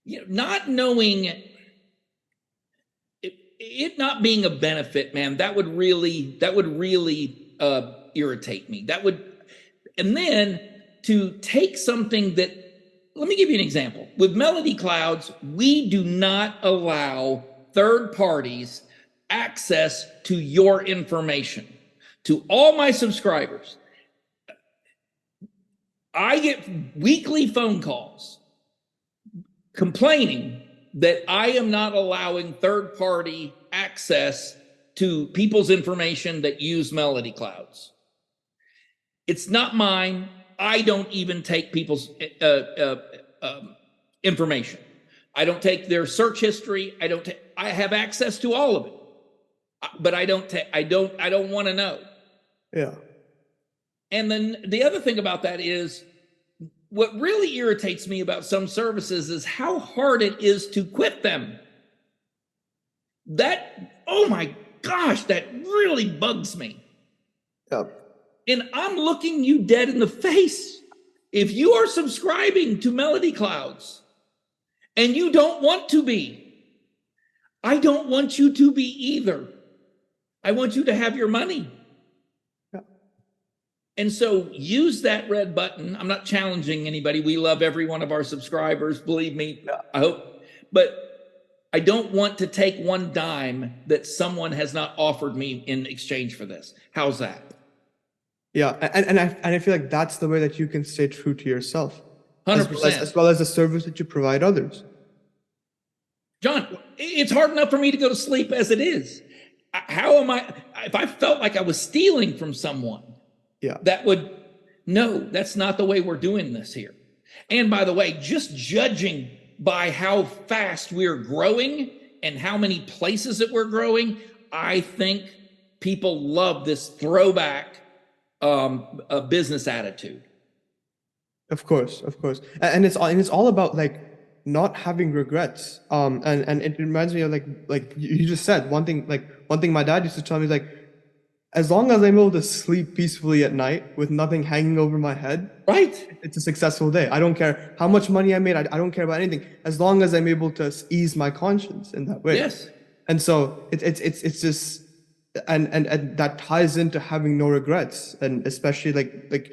not knowing it not being a benefit, man, that would really irritate me. And then to take something that, let me give you an example. With Melody Clouds, we do not allow third parties access to your information. To all my subscribers, I get weekly phone calls complaining that I am not allowing third-party access to people's information that use Melody Clouds. It's not mine. I don't even take people's information. I don't take their search history. I have access to all of it, but I don't want to know. Yeah. And then the other thing about that is, what really irritates me about some services is how hard it is to quit them. Oh my gosh, that really bugs me. Yep. And I'm looking you dead in the face. If you are subscribing to Melody Clouds and you don't want to be, I don't want you to be either. I want you to have your money. And so use that red button. I'm not challenging anybody. We love every one of our subscribers. Believe me, I hope. But I don't want to take one dime that someone has not offered me in exchange for this. How's that? Yeah. And I feel like that's the way that you can stay true to yourself. 100%. As well as the service that you provide others. John, it's hard enough for me to go to sleep as it is. How am I, if I felt like I was stealing from someone, no, that's not the way we're doing this here. And by the way, just judging by how fast we're growing and how many places that we're growing, I think people love this throwback business attitude. Of course. And it's all about like not having regrets. And it reminds me of like you just said one thing my dad used to tell me is like, as long as I'm able to sleep peacefully at night with nothing hanging over my head, Right. it's a successful day. I don't care how much money I made. I don't care about anything as long as I'm able to ease my conscience in that way. Yes. And so it's just and that ties into having no regrets, and especially like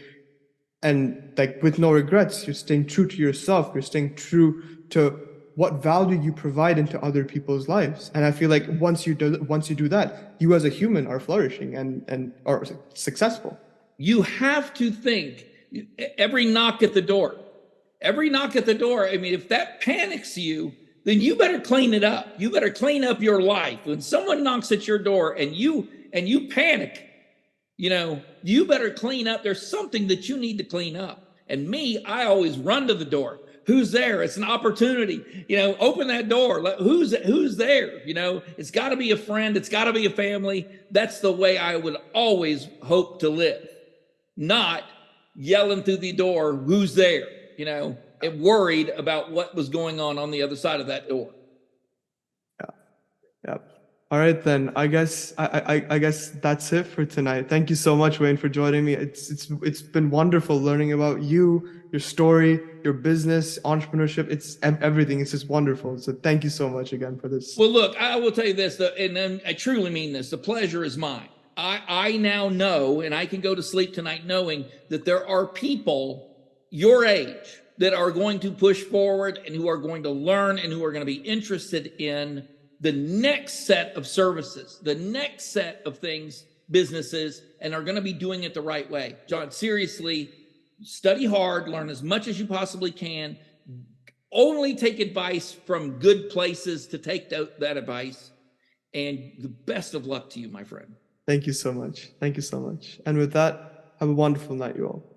with no regrets, you're staying true to yourself. You're staying true to what value you provide into other people's lives. And I feel like once you do that, you as a human are flourishing and are successful. You have to think every knock at the door. Every knock at the door, I mean, if that panics you, then you better clean it up. You better clean up your life. When someone knocks at your door and you panic, you better clean up. There's something that you need to clean up. And me, I always run to the door. Who's there? It's an opportunity. Open that door. Who's there? It's got to be a friend. It's got to be a family. That's the way I would always hope to live. Not yelling through the door, who's there? And worried about what was going on the other side of that door. Yeah. All right, then. I guess that's it for tonight. Thank you so much, Wayne, for joining me. It's been wonderful learning about you, your story, your business, entrepreneurship. It's everything. It's just wonderful. So thank you so much again for this. Well, look, I will tell you this, and I truly mean this. The pleasure is mine. I now know, and I can go to sleep tonight knowing that there are people your age that are going to push forward and who are going to learn and who are going to be interested in the next set of services, the next set of things, businesses, and are going to be doing it the right way. John, seriously, study hard, learn as much as you possibly can. Only take advice from good places to take that advice. And the best of luck to you, my friend. Thank you so much. Thank you so much. And with that, have a wonderful night, you all.